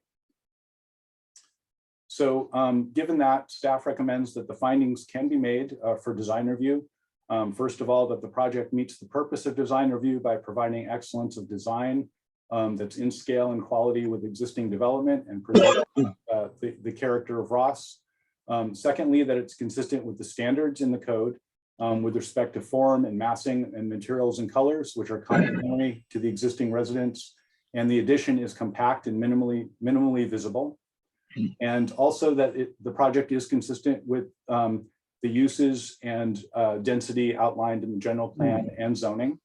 So given that, staff recommends that the findings can be made for design review. First of all, that the project meets the purpose of design review by providing excellence of design that's in scale and quality with existing development and preserve the character of Ross. Secondly, that it's consistent with the standards in the code with respect to form and massing and materials and colors, which are complementary to the existing residence. And the addition is compact and minimally visible. And also that the project is consistent with the uses and density outlined in the general plan and zoning.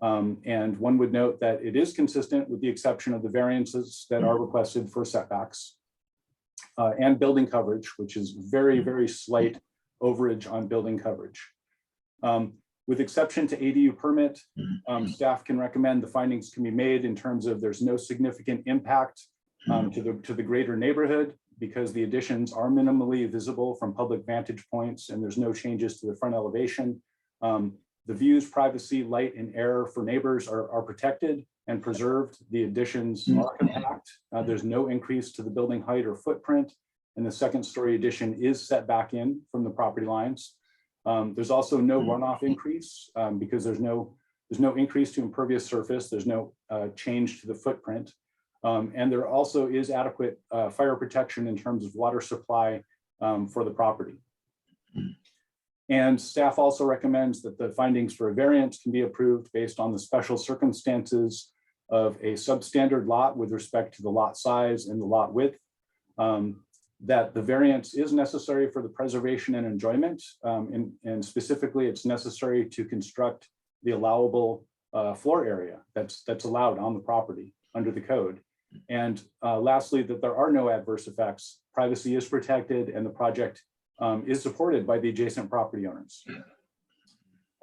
And one would note that it is consistent with the exception of the variances that are requested for setbacks and building coverage, which is very, very slight overage on building coverage. With exception to ADU permit, staff can recommend the findings can be made in terms of there's no significant impact to the greater neighborhood because the additions are minimally visible from public vantage points and there's no changes to the front elevation. The views, privacy, light, and air for neighbors are protected and preserved. The additions are compact. There's no increase to the building height or footprint, and the second story addition is set back in from the property lines. There's also no runoff increase because there's no increase to impervious surface. There's no change to the footprint. And there also is adequate fire protection in terms of water supply for the property. And staff also recommends that the findings for a variance can be approved based on the special circumstances of a substandard lot with respect to the lot size and the lot width. That the variance is necessary for the preservation and enjoyment. And specifically, it's necessary to construct the allowable floor area that's allowed on the property under the code. And lastly, that there are no adverse effects. Privacy is protected and the project is supported by the adjacent property owners.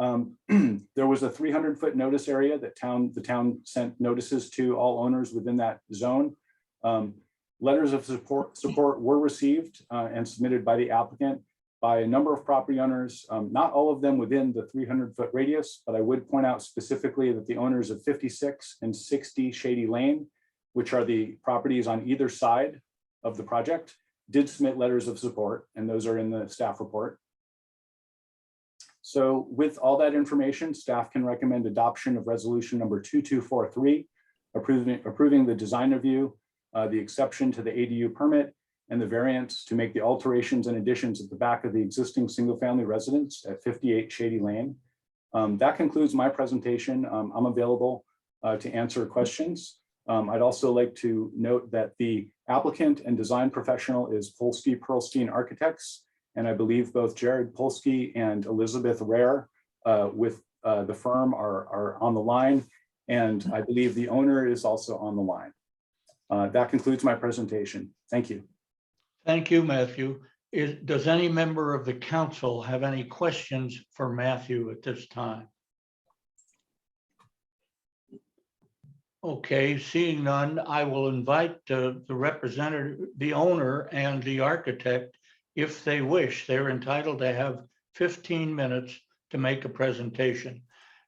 There was a 300-foot notice area that the town sent notices to all owners within that zone. Letters of support were received and submitted by the applicant by a number of property owners, not all of them within the 300-foot radius, but I would point out specifically that the owners of 56 and 60 Shady Lane, which are the properties on either side of the project, did submit letters of support, and those are in the staff report. So with all that information, staff can recommend adoption of resolution number 2243, approving the design review, the exception to the ADU permit, and the variance to make the alterations and additions at the back of the existing single-family residence at 58 Shady Lane. That concludes my presentation. I'm available to answer questions. I'd also like to note that the applicant and design professional is Polsky Pearlstein Architects, and I believe both Jared Polsky and Elizabeth Rare with the firm are on the line, and I believe the owner is also on the line. That concludes my presentation. Thank you. Thank you, Matthew. Does any member of the council have any questions for Matthew at this time? Okay, seeing none, I will invite the representative, the owner and the architect, if they wish. They're entitled to have 15 minutes to make a presentation.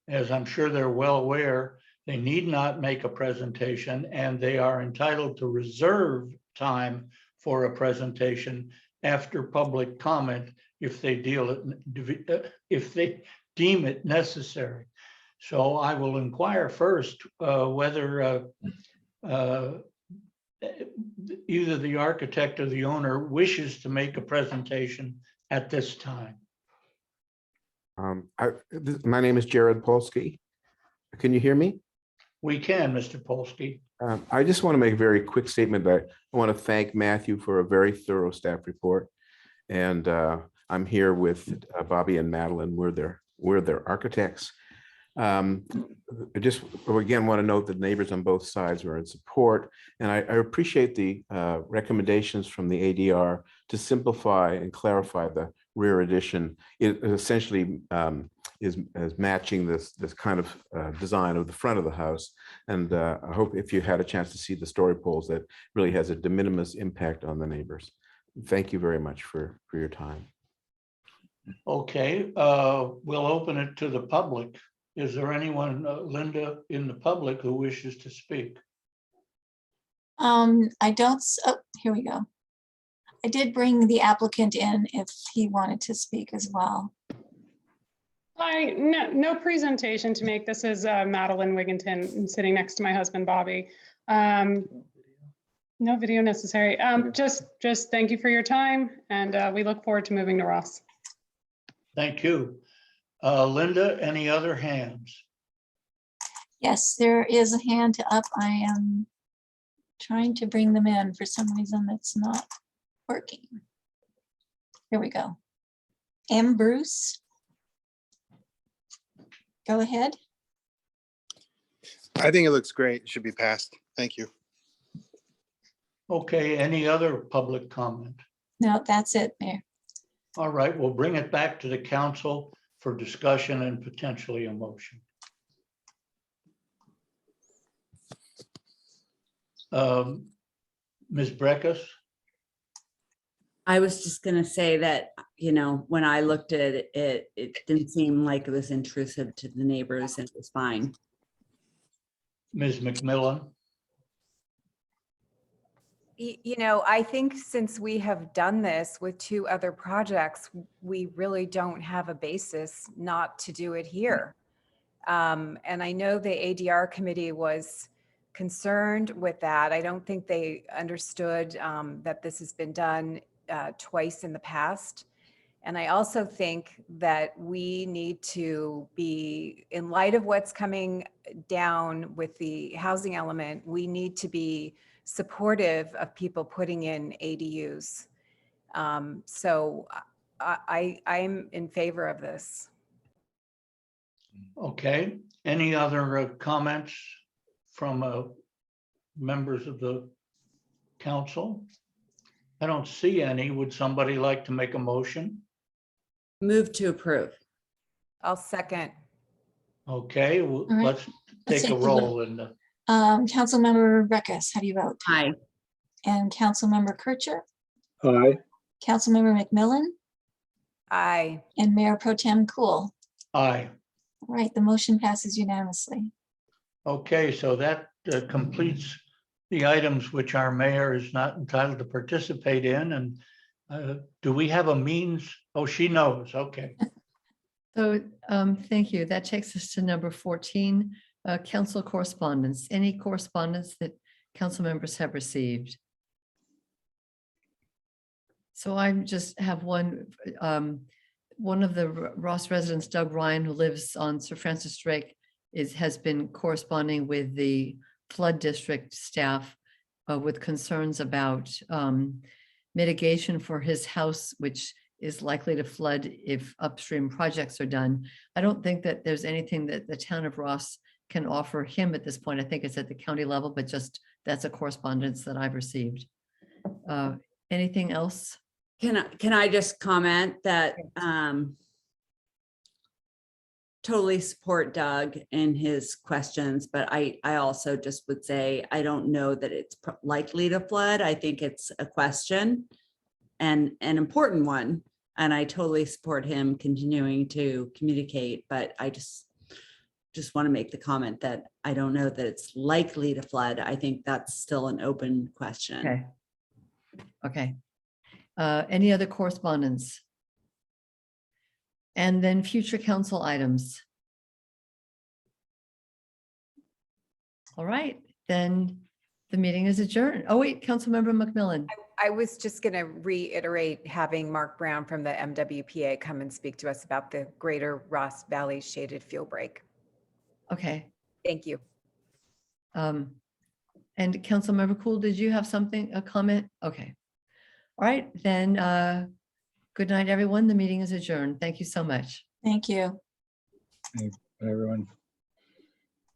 As I'm sure they're well aware, they need not make a presentation, and they are entitled to reserve time for a presentation after public comment if they if they deem it necessary. So I will inquire first whether either the architect or the owner wishes to make a presentation at this time. My name is Jared Polsky. Can you hear me? We can, Mr. Polsky. I just want to make a very quick statement that I want to thank Matthew for a very thorough staff report. And I'm here with Bobby and Madeline. We're their architects. I just again want to note that neighbors on both sides were in support, and I appreciate the recommendations from the ADR to simplify and clarify the rear addition. It essentially is matching this kind of design of the front of the house, and I hope if you had a chance to see the story poles, that really has a de minimis impact on the neighbors. Thank you very much for your time. Okay, we'll open it to the public. Is there anyone, Linda, in the public who wishes to speak? I don't, oh, here we go. I did bring the applicant in if he wanted to speak as well. Hi, no presentation to make. This is Madeline Wigginton. I'm sitting next to my husband, Bobby. No video necessary. Just thank you for your time, and we look forward to moving to Ross. Thank you. Linda, any other hands? Yes, there is a hand up. I am trying to bring them in. For some reason, it's not working. Here we go. M. Bruce. Go ahead. I think it looks great. It should be passed. Thank you. Okay, any other public comment? No, that's it, Mayor. All right, we'll bring it back to the council for discussion and potentially a motion. Ms. Breckus? I was just going to say that, you know, when I looked at it, it didn't seem like it was intrusive to the neighbors, and it was fine. Ms. McMillan? You know, I think since we have done this with 2 other projects, we really don't have a basis not to do it here. And I know the ADR committee was concerned with that. I don't think they understood that this has been done twice in the past. And I also think that we need to be, in light of what's coming down with the housing element, we need to be supportive of people putting in ADUs. So I'm in favor of this. Okay, any other comments from members of the council? I don't see any. Would somebody like to make a motion? Move to approve. I'll second. Okay, right. let's Let's take a take a roll and Councilmember Beckus, how do you vote? Aye. And Councilmember Kircher, Aye. Councilmember McMillan, Aye. and Mayor Pro Tem Cool. aye. All right, the motion passes unanimously. Okay, so that completes the items which our mayor is not entitled to participate in. And do we have a means? Oh, she knows. Okay. So thank you. That takes us to number 14, council correspondence. Any correspondence that council members have received? So I just have one of the Ross residents, Doug Ryan, who lives on Sir Francis Drake, has been corresponding with the flood district staff with concerns about mitigation for his house, which is likely to flood if upstream projects are done. I don't think that there's anything that the town of Ross can offer him at this point. I think it's at the county level, but just that's a correspondence that I've received. Anything else? Can I just comment that totally support Doug in his questions, but I also just would say, I don't know that it's likely to flood. I think it's a question and an important one. And I totally support him continuing to communicate, but I just want to make the comment that I don't know that it's likely to flood. I think that's still an open question. Okay. Okay. Any other correspondence? And then future council items. All right, then the meeting is adjourned. Oh, wait, Councilmember McMillan. I was just going to reiterate having Mark Brown from the MWPA come and speak to us about the Greater Ross Valley Shaded Fuel Break. Okay. Thank you. And Councilmember Cool, did you have something, a comment? Okay. All right, then good night, everyone. The meeting is adjourned. Thank you so much. Thank you. Hey, everyone.